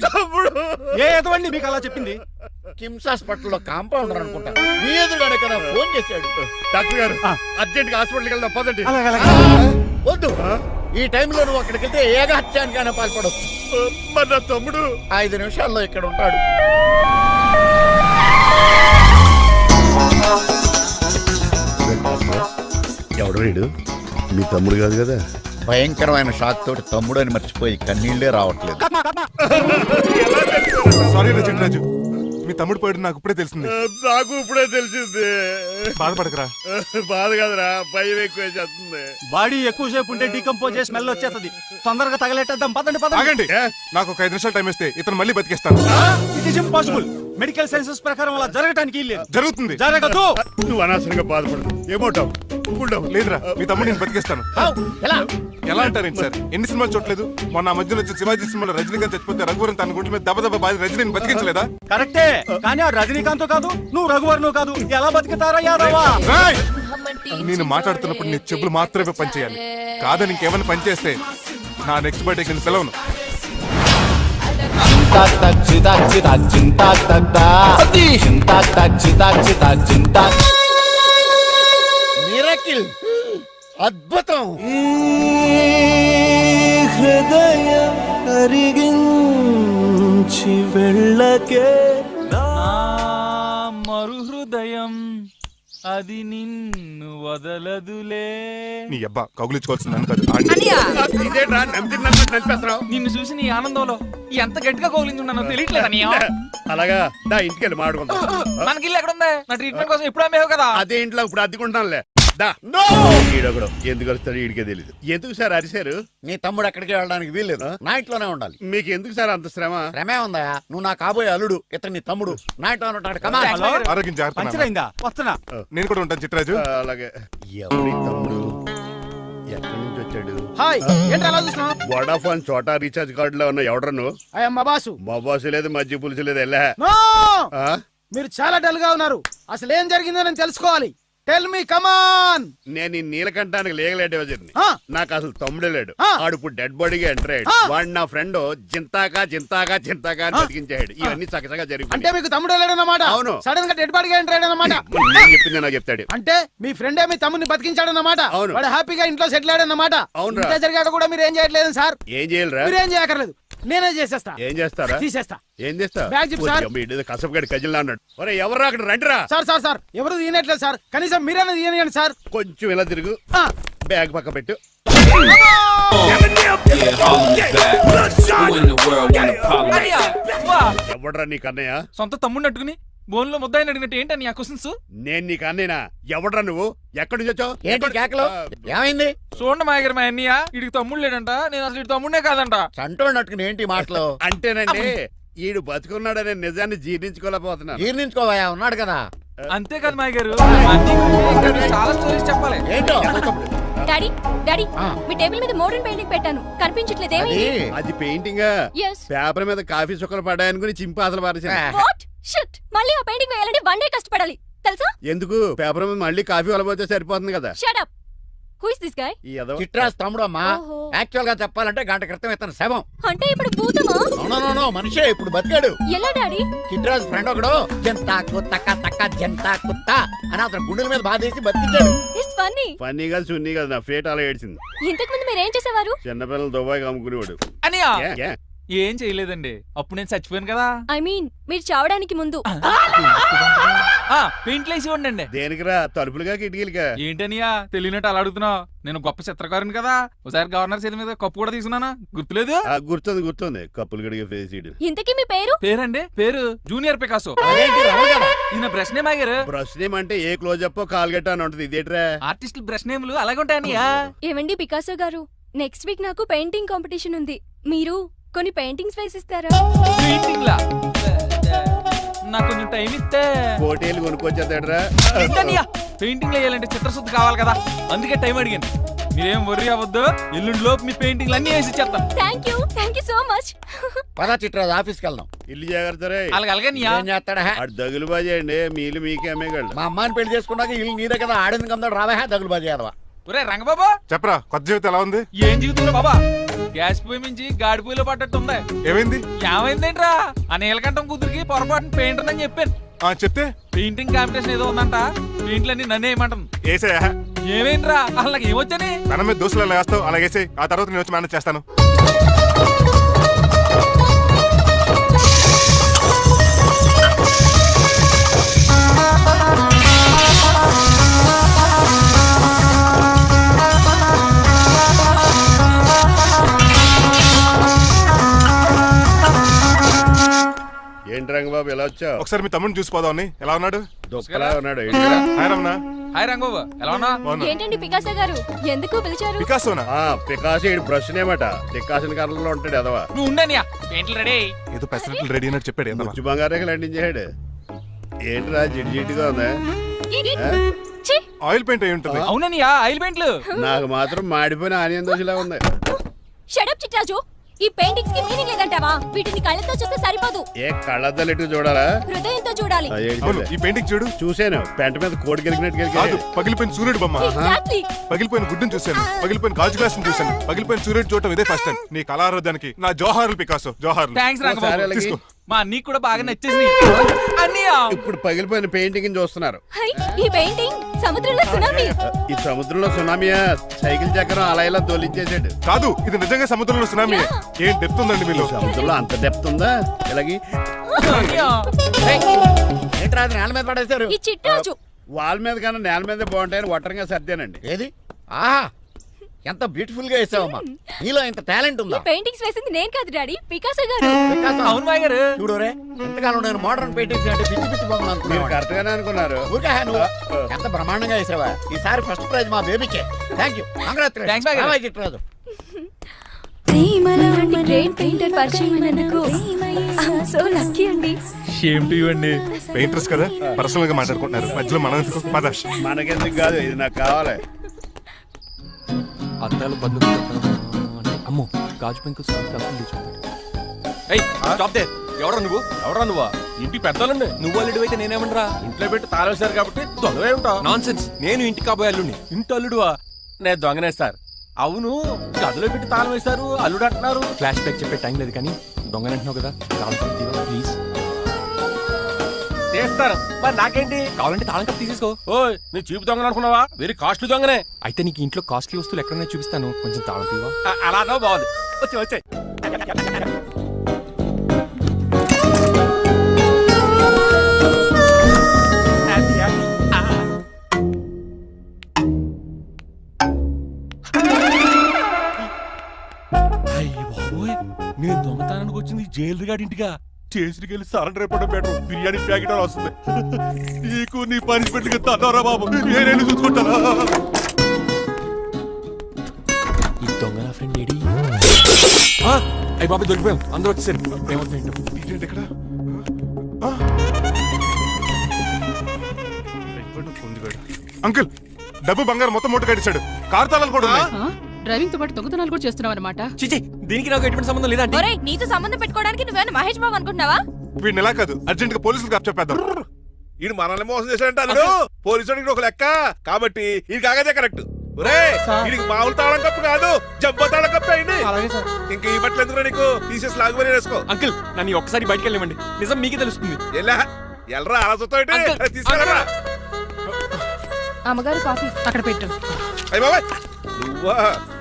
తమ్ముడు ఏ ఎదవండి మీకు అలా చెప్పింది? కిమ్స్ హాస్పిటల్లో కాంపౌండర్ అనుకుంటా, మీ ఎదురుగానే కదా ఫోన్ చేశాడు. డాక్టర్ గారు అర్జెంట్ గా హాస్పిటల్కి వెళ్దాం పదండి. వద్దు, ఈ టైంలో నువ్వు అక్కడికి వెళ్తే ఏకహత్యానికైనా పాల్పడవచ్చు. మరి నా తమ్ముడు 5 నిమిషాల్లో ఇక్కడ ఉంటాడు. ఎవడు వీడు? మీ తమ్ముడు కాదు కదా? భయంకరమైన షాక్ తోటి తమ్ముడు అని మర్చిపోయి కన్నీళ్లే రావట్లేదు. సారీ రా చిట్రాజు, మీ తమ్ముడు పోయాడు నాకు ఇప్పుడే తెలిసింది. నాకు ఇప్పుడే తెలిసింది. బాధపడకరా. బాధ కాదురా, భయం ఎక్కువ చేస్తుంది. బాడీ ఎక్కువసేపు ఉంటే డీకంపోజ్ చేసి స్మెల్ వచ్చేస్తుంది. తొందరగా తగలెట్టేద్దాం, పదండి పదండి. ఆగండి, నాకు ఒక 5 నిమిషాలు టైం ఇస్తే ఇతను మళ్ళీ బతికేస్తాను. It is impossible. Medical sciences ప్రకారం అలా జరగటానికి లేదు. జరుగుతుంది. జరగదు. నువ్వు అనవసరంగా బాధపడదు. ఏమోటావు? లేదురా, మీ తమ్ముడు నేను బతికేస్తాను. ఎలా? ఎలా అంటారేంటి సార్, ఎన్ని సినిమాలు చూడలేదు? మొన్న ఆ మధ్యలో వచ్చి శివాజీ సినిమాలో రజనీకాంత్ చచ్చిపోతే రఘువరన్ తన గుండె మీద దెబ్బ బాధ రజనీని బతికించలేదా? కరెక్టే, కానీ ఆ రజనీకాంత్ కాదు, నువ్వు రఘువర్ను కాదు. ఎలా బతుకుతారా యాదవా? రాయ్! నేను మాట్లాడుతున్నప్పుడు నీ చెప్పులు మాత్రమే పనిచేయాలి. కాదని ఇంకేమైనా పనిచేస్తే నా నెక్స్ట్ బర్త్డేకి నేను సెలవును. మిరకిల్, అద్భుతం. హృదయం కరిగించి వెళ్ళకే మరు హృదయం అది నిన్ను వదలదులే. నీ అబ్బా కౌగులించుకోవాల్సింది నన్ను కాదు, ఆడిని. ఇదేంట్రా నడిపేస్తున్నావు? నిన్ను చూసి నీ ఆనందంలో ఎంత గట్టిగా కౌలించున్నానో తెలియట్లేదా నీ? అలాగా దా ఇంటికి వెళ్ళి మాడుకుందాం. మనకి ఇల్లు ఎక్కడ ఉంది? నా ట్రీట్మెంట్ కోసం ఎప్పుడు అమ్మేవు కదా. అదే ఇంట్లో ఇప్పుడు అద్దెకుంటానులే. దా ఈడొకడు ఎందుకు వస్తాడు ఈడికే తెలియదు. ఎందుకు సార్ అరిశారు? నీ తమ్ముడు ఎక్కడికి వెళ్ళడానికి వీల్లేదు, నా ఇంట్లోనే ఉండాలి. మీకు ఎందుకు సార్ అంత శ్రమ? శ్రమే ఉందా? నువ్వు నా కాబోయే అల్లుడు, ఇతను నీ తమ్ముడు, నా ఇంట్లో ఉంటాడు. కమా. హలో? ఆరోగ్యం జాగ్రత్త పంచర్ నాన్న. అయిందా? వస్తున్నా. నేను కూడా ఉంటాను చిట్రాజు. అలాగే. ఎవరి తమ్ముడు ఎక్కడి నుంచి వచ్చాడు? హాయ్, ఏంటి అలా చూస్తున్నావు? వడాఫోన్ చోటా రీఛార్జ్ కార్డు లో ఉన్న ఎవడరా నువ్వు? మా బాసు. మా బాసు లేదు, మజ్జి పులుసు లేదు. వెళ్ళా మీరు చాలా డల్ గా ఉన్నారు. అసలు ఏం జరిగిందో నేను తెలుసుకోవాలి. టెల్ మీ, కమాన్. నేను ఈ నీలకంఠానికి లీగల్ అడ్వైజర్ని. నాకు అసలు తమ్ముడే లేడు. ఆడు ఇప్పుడు డెడ్ బాడీగా ఎంటర్ అయ్యాడు. వాడు నా ఫ్రెండ్ జింతాకా అని బతికించాడు. ఇవన్నీ చక్కగా అంటే జరిగి మీకు తమ్ముడు లేడన్నమాట. అవును. సడన్ గా డెడ్ బాడీగా ఎంటర్ అయ్యాడన్నమాట. నేను చెప్పింది నాకు చెప్తాడు. అంటే మీ ఫ్రెండే మీ తమ్ముని బతికించాడన్నమాట. అవును. వాడు హ్యాపీగా ఇంట్లో సెటిల్ అయ్యాడన్నమాట. అవునురా. ఇంత జరిగాక కూడా మీరు ఏం చేయట్లేదు సార్. ఏం చేయాలిరా? మీరేం చేయక్కర్లేదు, నేనే చేసేస్తా. ఏం చేస్తారా? తీసేస్తా. ఏం చేస్తా? బ్యాగ్ చెప్పు సార్. కసపగడి కజిల్లా అన్నాడు. ఒరే ఎవరు అక్కడ రండిరా. సార్ ఎవరు తీయనట్లేదు సార్, కనీసం మీరైనా తీయనియండి సార్. కొంచెం ఇలా తిరుగు, ఆ. బ్యాగ్ పక్క పెట్టు. ఎవడరా నీ కన్నయ్య? సొంత తమ్ముడిని అట్టుకుని బోన్ లో ముద్దాయిని అడిగినట్టు ఏంటని ఆ క్వశ్చన్స్? నేను నీ కన్నయ్యనా? ఎవడరా నువ్వు? ఎక్కడి నుంచి వచ్చావు? ఏంటి కేకలు? ఏమైంది? చూడండి మాయగారు, మా అన్నయ్య వీడికి తమ్ముడు లేడంట. నేను అసలు ఇటు తమ్ముడే కాదంట. చంటోడినట్టుకుని ఏంటి మాటలు? అంటేనండి ఈడు బతుకున్నాడనే నిజాన్ని జీర్ణించుకోలేకపోతున్నా. జీర్ణించుకోవయా, ఉన్నాడు కదా. అంతేకాదు మాయగారు, చాలా స్టోరీస్ చెప్పాలి. ఏంటో డాడీ డాడీ ఆ. మీ టేబుల్ మీద మోడర్న్ పెయింటింగ్ పెట్టాను, కనిపించట్లేదేమి? అది అది పెయింటింగ్. Yes. పేపర్ మీద కాఫీ చుక్కలు పడ్డాయనుకుని చింపాసలు పారేసాను. వాట్ షిట్, మళ్ళీ ఆ పెయింటింగ్ వేయాలంటే 1 డే కష్టపడాలి. తెలుసా? ఎందుకు పేపర్ మీద మళ్ళీ కాఫీ వలబోతే సరిపోతుంది కదా. Shut up. Who is this guy? ఈ ఎదవ చిట్రాజ్ తమ్ముడు అమ్మా. ఓహో. యాక్చువల్ గా చెప్పాలంటే గంట క్రితం ఇతను శవం. అంటే ఇప్పుడు భూతమా? నో మనిషే ఇప్పుడు బతికాడు. ఎలా డాడీ? చిట్రాజ్ ఫ్రెండ్ ఒకడు జంతా కుత్తక తక్క జంతా కుత్త అని అతను గుండెల మీద బాధేసి బతికించాడు. It's funny. ఫన్నీ కదా సున్నీ కదా, నా ఫేట్ అలా ఏడ్చింది. ఇంతకు ముందు మీరు ఏం చేసేవారు? చిన్నపిల్లలు దుబాయ్ అమ్ముకునేవాడు. అనియా ఏ, ఏ? ఏం చేయలేదండి, అప్పుడు నేను చచ్చిపోయాను కదా. ఐ మీన్ మీరు చావడానికి ముందు. పెయింట్లు వేసి ఉండండి. దేనికిరా, తలుపులుగా కిటికీలుగా? ఏంటనియా తెలియనట్టు అలా అడుగుతున్నావు? నేను గొప్ప చిత్రకారుని కదా. ఒకసారి గవర్నర్ చేతి మీద కప్పు కూడా తీసుకున్నానా, గుర్తులేదు? గుర్తుంది కప్పులు గడిగే ఫేస్ ఇడు. ఇంతకీ మీ పేరు? పేరండి, పేరు జూనియర్ పికాసో. అదేంటి రమణ గారు? ఈయన బ్రష్ నేమ్ ఆగారు. బ్రష్ నేమ్ అంటే ఏ క్లోజప్ కాల్గట్ట అని ఉంటది. ఇదేట్రా? ఆర్టిస్టుల బ్రష్ నేమ్లు అలాగే ఉంటాయనియా. ఏమండి పికాసో గారు, నెక్స్ట్ వీక్ నాకు పెయింటింగ్ కాంపిటీషన్ ఉంది. మీరు కొన్ని పెయింటింగ్స్ వేసిస్తారా? పెయింటింగ్ లా నాకు కొంచెం టైం ఇస్తే. కోటేలు కొనుక్కొచ్చేదేట్రా? పెయింటింగ్ వేయాలంటే చిత్రశుద్ధి కావాలి కదా, అందుకే టైం అడిగాను. మీరేం వర్రీ అవ్వద్దు, ఎల్లుండి లోపు మీ పెయింటింగ్లు అన్ని వేసి ఇచ్చేస్తాను. Thank you so much. పదా చిట్రాజ్ ఆఫీస్కి వెళ్దాం. ఇల్లు జాగ్రత్త రే. అలాగనియా ఏం చేస్తాడా? అటు దగులు బాజీ అండి, మీలు మీకే అమ్మేగాళ్ళు. మా అమ్మాయిని పెళ్లి చేసుకున్నాక ఇల్లు నీదే కదా, ఆడింది కదా రావా దగులు బాజీ అదవా. ఒరే రంగబాబా, చెప్పరా కొత్త జీవితం ఎలా ఉంది? ఏం జీవితంలో బాబా, గ్యాస్ పొయ్యి మించి గాడి పొయ్యిలో పడ్డట్టు ఉంది. ఏమైంది? ఏమైందేంట్రా, ఆ నీలకంఠం కూతురికి పొరపాటున పెయింటర్ అని చెప్పాను. చెప్తే పెయింటింగ్ కాంపిటీషన్ ఏదో ఉందంట, పెయింట్లన్నీ నన్ను ఏమంటాను. ఏసయ్యా, ఏమైందిరా, అసలు నాకు ఏమొచ్చని? తన మీద దోశలు ఎలా వేస్తావు అలాగేసే, ఆ తర్వాత నేను వచ్చి మేనేజ్ చేస్తాను. ఏంటి రంగబాబు ఎలా వచ్చావు? ఒకసారి మీ తమ్ముడిని చూసిపోదామని. ఎలా ఉన్నాడు? దుఃఖలా ఉన్నాడు. హాయ్ రమణ. హాయ్ రంగబాబు, ఎలా ఉన్నా? బాగున్నా. ఏంటండి పికాసో గారు, ఎందుకు పిలిచారు? పికాసోనా? పికాసి బ్రష్ నేమట, డికాషన్ కర్రలో ఉంటాడు ఎదవా. నువ్వు ఉండనియా, పెయింట్లు రెడీ. ఏదో పెసరట్లు రెడీ అయినట్టు చెప్పాడు. ఏదమ్మా? ముచ్చు బంగారే లండించాడు. ఏంట్రా జిడ్జిడ్గా ఉందా? ఛీ! ఆయిల్ పెయింట్ అయి ఉంటుంది. అవుననియా, ఆయిల్ పెయింట్లు. నాకు మాత్రం మాడిపోయిన ఆనియన్ దోశలా ఉంది. Shut up Chitraju. ఈ పెయింటింగ్స్ కి మీనింగ్ లేదంటావా? వీటిని కళ్ళతో చూస్తే సరిపోదు, ఏ కళ్ళద్దలు ఇటు చూడాలా? హృదయంతో చూడాలి. అవును, ఈ పెయింటింగ్ చూడు. చూసాను, పెంట మీద కోడి గెలిగినట్టు కాదు, గెలిగాడు. పగిలిపోయిన సూర్యుడు బొమ్మ. Exactly. పగిలిపోయిన గుడ్డును చూశాను, పగిలిపోయిన గాజు గ్లాస్ చూశాను, పగిలిపోయిన సూర్యుడు చూడటం ఇదే ఫస్ట్ టైం. నీ కళారోధానికి నా జోహార్లు పికాసో, జోహార్లు. థ్యాంక్స్ ఒకసారి రంగబాబు, అలాగే. తీసుకో. మా అన్నీ కూడా బాగా నచ్చేసింది అన్నయ్య. ఇప్పుడు పగిలిపోయిన పెయింటింగ్ చూస్తున్నారు. హై, ఈ పెయింటింగ్ సముద్రంలో సునామీ. ఈ సముద్రంలో సునామీయా? సైకిల్ చక్రం అలా ఇలా దొలించేసాడు. కాదు, ఇది నిజంగా సముద్రంలో సునామీ. ఏం డెప్త్ ఉందండి మీలో. సముద్రంలో అంత డెప్త్ ఉందా? ఇలాగి అన్నయ్య, ఏంట్రా అది నేల మీద పడేశారు? ఈ చిట్రాజు వాల్ మీద కన్నా నేల మీద బాగుంటాయని ఒట్టరంగా సర్దానండి. ఏది? ఆహా, ఎంత బ్యూటిఫుల్ గా వేసావమ్మా. నీలో ఇంత టాలెంట్ ఈ ఉందా? పెయింటింగ్స్ వేసింది నేను కాదు డాడీ, పికాసో గారు. వికాసం. అవును మాయ గారు. చూడురే, ఎంతకాలం నేను మోడర్న్ పెయింటింగ్స్ అంటే పిచ్చి పిచ్చి బొమ్మలు మీరు అనుకున్నాను. కరెక్ట్ గానే అనుకున్నారు. ఊరికే నువ్వు ఎంత బ్రహ్మాండంగా వేసావా. ఈసారి ఫస్ట్ ప్రైజ్ మా బేబీకే. థ్యాంక్ యూ, Thanks, బాయ్ గారు. చిట్రాజు. ఇలాంటి గ్రేట్ పెయింటర్ పరిచయం అయినందుకు సో లక్కీ అండి. షేమ్ టు యు అండి. పెయింటర్స్ కదా, పర్సనల్ గా మాట్లాడుకుంటున్నారు. మధ్యలో మనం ఎందుకు? పద. మనకెందుకు కాదు, ఇది నాకు కావాలి. అద్దాలు పళ్ళు అమ్మో గాజు పెంకులు ఎవరా నువ్వు? ఇంటి పెద్దలండి. నువ్వు అల్లుడు అయితే నేనేమనరా? ఇంట్లో పెట్టి తాళేశారు కాబట్టి దొంగవే ఉంటావు. నాన్ సెన్స్, నేను ఇంటి కాబోయే అల్లుడిని. ఇంటి అల్లుడువా? నేను దొంగనే సార్. అవును, గదిలో పెట్టి తాళం వేశారు, అల్లుడు అంటున్నారు. ఫ్లాష్ బ్యాక్ చెప్పే టైం లేదు కానీ దొంగనంటున్నావు కదా, తాళం కప్ తీవా ప్లీజ్. చేస్తారు మరి నాకేంటి? కావాలంటే తాళం కప్ తీసేసుకో. ఓయ్, నీ చీపు దొంగను అనుకున్నావా? వెరీ కాస్ట్లీ దొంగనే. అయితే నీకు ఇంట్లో కాస్ట్లీ వస్తువులు ఎక్కడైనా చూపిస్తాను, కొంచెం తాళం తీవా. అలా అన్నావు, బాగుంది. వచ్చాయి. నేను దొంగతనానికి వచ్చింది జైలు గాడి ఇంటిగా. స్టేషన్కి వెళ్ళి సరెండర్ అయిపోవడం బెటర్. బిర్యానీ ప్యాకెట్ అని వస్తుంది. నీకు నీ పనిష్మెంట్ గా తన్నారా బాబు, నేనే చూసుకుంటానా? ఈ దొంగ నా ఫ్రెండ్ ఏడి? అయ్యి బాబు దొరికిపోయాం, అందరూ వచ్చేసారు. ఇదేంటి ఇక్కడ? అంకుల్, డబ్బు బంగారం మొత్తం మూట కట్టించాడు. కారు తాళాలు కూడా ఉన్నాయి. డ్రైవింగ్ తో పాటు దొంగతనాలు కూడా చేస్తున్నావు అనమాట. చిచి, దీనికి నాకు ఎటువంటి సంబంధం లేదండి. నీతో సంబంధం పెట్టుకోవడానికి నువ్వేనా మహేష్ బాబు అనుకుంటున్నావా? వీడిని ఎలా కాదు, అర్జెంట్ గా పోలీసులకు అప్పచెప్పేద్దాం. ఈడు మనల్ని మోసం చేశాడంట అల్లుడు. పోలీసుడికి ఒక లెక్క కాబట్టి ఇది కాగదే కరెక్ట్. ఒరే వీడికి మామూలు తాళం కప్పు కాదు, జబ్బ తాళం కప్పు అయింది. ఇంకా ఈ బట్టలు ఎందుకు నీకు తీసేసి లాగుబడి వేసుకో. అంకుల్ నన్ను ఒక్కసారి బయటికి వెళ్ళమండి, నిజం మీకే తెలుస్తుంది. ఎల్రా ఆలోచనతో తీసుకెళ్ళరా. అమ్మగారు కాఫీ అక్కడ పెట్టు. అయ్య బాబాయ్ నువ్వా?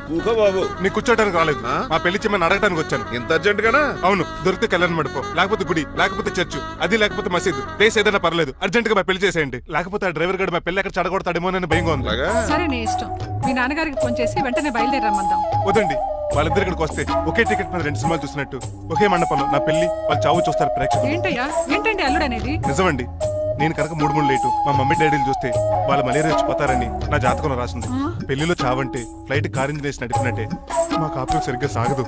కూకో బాబు. నీకు కూర్చోటానికి రాలేదు, మా పెళ్లి చెమ్మని అడగటానికి వచ్చాను. ఇంత అర్జెంట్ గానా? అవును, దొరికితే కళ్యాణ మండపం, లేకపోతే గుడి, లేకపోతే చర్చ్, అది లేకపోతే మసీదు, ప్లేస్ ఏదైనా పర్లేదు, అర్జెంట్ గా మా పెళ్లి చేసేయండి. లేకపోతే ఆ డ్రైవర్ గడు మా పెళ్లి ఎక్కడ చెడగొడతాడేమో అని భయంగా ఉంది. సరే నీ ఇష్టం. మీ నాన్నగారికి ఫోన్ చేసి వెంటనే బయలుదేరమ్మందాం. వదండి, వాళ్ళిద్దరు ఇక్కడికి వస్తే ఒకే టికెట్ మీద 2 సినిమాలు చూసినట్టు, ఒకే మండపంలో నా పెళ్లి వాళ్ళ చావు చూస్తారు ప్రేక్షకులు. ఏంటయ్యా ఏంటండి అల్లుడు అనేది? నిజమండి, నేను కనుక 3 లేటు మా మమ్మీ డాడీలు చూస్తే వాళ్ళ మలేరియా వచ్చిపోతారని నా జాతకంలో రాసింది. పెళ్లిలో చావంటే ఫ్లైట్ కార్ ఇంజిన్ వేసి నడిపినట్టే. మా కాపురం సరిగ్గా సాగదు.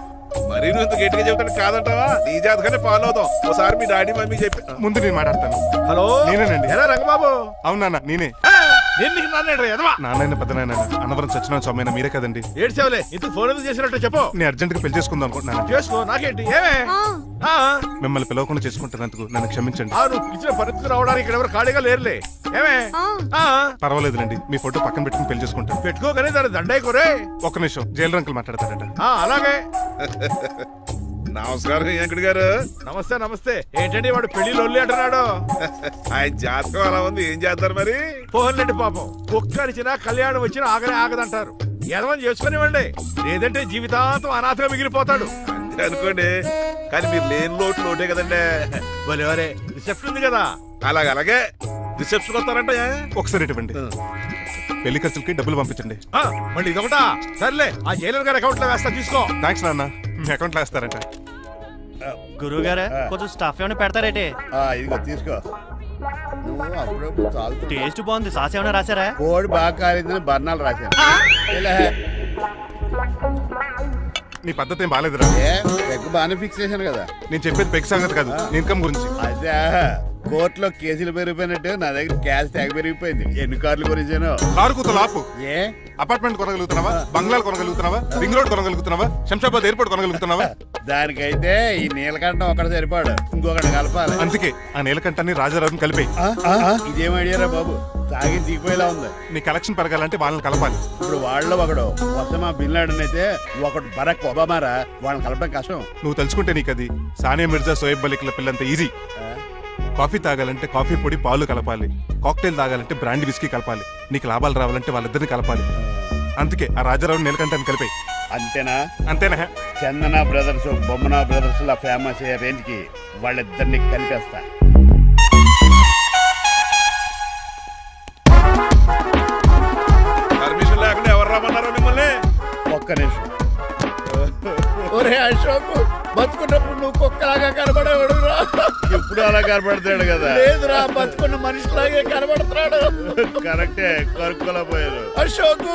మరి నువ్వు ఇంత గట్టిగా చెబుతాను కాదంటావా? నీ జాతకాన్ని ఫాలో అవుతాం. ఒకసారి మీ డాడీ మమ్మీ చెప్పి. ముందు నేను మాట్లాడతాను. హలో, నేనేనండి. ఎలా రంగబాబు? అవును నాన్న, నేనే. నాన్న పెద్ద నాయన అన్నవరం సత్యనారాయణ స్వామి అయినా మీరే కదండి. ఏడ్చేవలే, ఇంతకు ఫోన్ ఎందుకు చేసినట్టు చెప్పు. నేను అర్జెంట్ గా పెళ్లి చేసుకుందాం అనుకుంటున్నాను. చేసుకో, నాకేంటి. ఏమే మిమ్మల్ని పిలవకుండా చేసుకుంటున్నందుకు నన్ను క్షమించండి. నువ్వు ఇచ్చిన పరిస్థితి రావడానికి ఇక్కడ ఎవరు ఖాళీగా లేరులే. ఏమే పర్వాలేదులేండి, మీ ఫోటో పక్కన పెట్టుకుని పెళ్లి చేసుకుంటాను. పెట్టుకోగానే దాని దండాయి కోరే. ఒక్క నిమిషం, జైలు అంకుల్ మాట్లాడతారట. అలాగే. నమస్కారం వెంకట గారు. నమస్తే నమస్తే. ఏంటండి వాడు పెళ్లి లొల్లి అంటున్నాడు? ఆయన జాతకం అలా ఉంది, ఏం చేస్తారు మరి? పోన్లేండి పాపం, కుక్క అరిచినా కళ్యాణం వచ్చినా ఆగనే ఆగదంటారు. ఎదవని చేసుకునివ్వండి, లేదంటే జీవితాంతం అనాథగా మిగిలిపోతాడు. అంతే అనుకోండి, కానీ మీరు లేని లోటు లోటే కదండి. వరే రిసెప్షన్ ఉంది కదా. అలాగే రిసెప్షన్ వస్తారంట. ఒకసారి ఇటువంటి పెళ్లి ఖర్చులకి డబ్బులు పంపించండి. మళ్ళీ ఇదొకటా? సర్లే, ఆ జైలర్ గారి అకౌంట్ లో వేస్తా, తీసుకో. థ్యాంక్స్ నాన్న, మీ అకౌంట్ లో వేస్తారంట. గురువు గారు కొంచెం స్టఫ్ ఏమైనా పెడతారేటే? ఇదిగో తీసుకో. నువ్వు అప్పుడప్పుడు చాలు. టేస్ట్ బాగుంది, సాస్ ఏమైనా రాశారా? కోడి బాగా కాలేదని బర్ణాలు రాశాను. నీ పద్ధతి ఏం బాగాలేదురా. పెగ్ బాగానే ఫిక్స్ చేశాను కదా. నేను చెప్పేది పెగ్ సంగతి కాదు, ఇన్కమ్ గురించి. అదే కోర్టులో కేసులు పెరిగిపోయినట్టు నా దగ్గర క్యాష్ తెగ పెరిగిపోయింది. ఎన్ని కార్లు కొనిచ్చాను? కారు కూతలు ఆపు. ఏ అపార్ట్మెంట్ కొనగలుగుతున్నావా? బంగ్లాలు కొనగలుగుతున్నావా? రింగ్ రోడ్ కొనగలుగుతున్నావా? శంషాబాద్ ఎయిర్పోర్ట్ కొనగలుగుతున్నావా? దానికైతే ఈ నీలకంఠం ఒకటి సరిపాడు, ఇంకొకటి కలపాలి. అందుకే ఆ నీలకంఠాన్ని రాజారావుని కలిపేయి. ఇదేం ఐడియారా బాబు, తాగి దిగిపోయేలా ఉంది. నీ కలెక్షన్ పెరగాలంటే వాళ్ళని కలపాలి. ఇప్పుడు వాళ్ళలో ఒకడు ఒసమా బిన్ లాడెన్ అయితే ఒకడు బరాక్ ఒబామారా, వాళ్ళని కలపడం కష్టం. నువ్వు తలుచుకుంటే నీకు అది సానియా మిర్జా, సోయబ్ మలిక్ల పిల్లంత ఈజీ. కాఫీ తాగాలంటే కాఫీ పొడి పాలు కలపాలి, కాక్టైల్ తాగాలంటే బ్రాండ్ విస్కీ కలపాలి. నీకు లాభాలు రావాలంటే వాళ్ళిద్దరిని కలపాలి. అందుకే ఆ రాజారావు నీలకంఠాన్ని కలిపాయి. అంతేనా? అంతేనా? చందన బ్రదర్స్, బొమ్మన బ్రదర్స్ లా ఫేమస్ అయ్యే రేంజ్ కి వాళ్ళిద్దరిని కలిపేస్తా. పర్మిషన్ లేకుండా ఎవరు రమ్మన్నారో మిమ్మల్ని? ఒక్క నిమిషం. ఒరే అశోక్, బతుకున్నప్పుడు నువ్వు కుక్కలాగా కనబడేవాడురా. ఇప్పుడు అలా కనబడతాడు కదా. లేదురా, బతుకున్న మనిషిలాగే కనబడుతున్నాడు. కరెక్టే, కరుక్కులా పోయారు. అశోక్,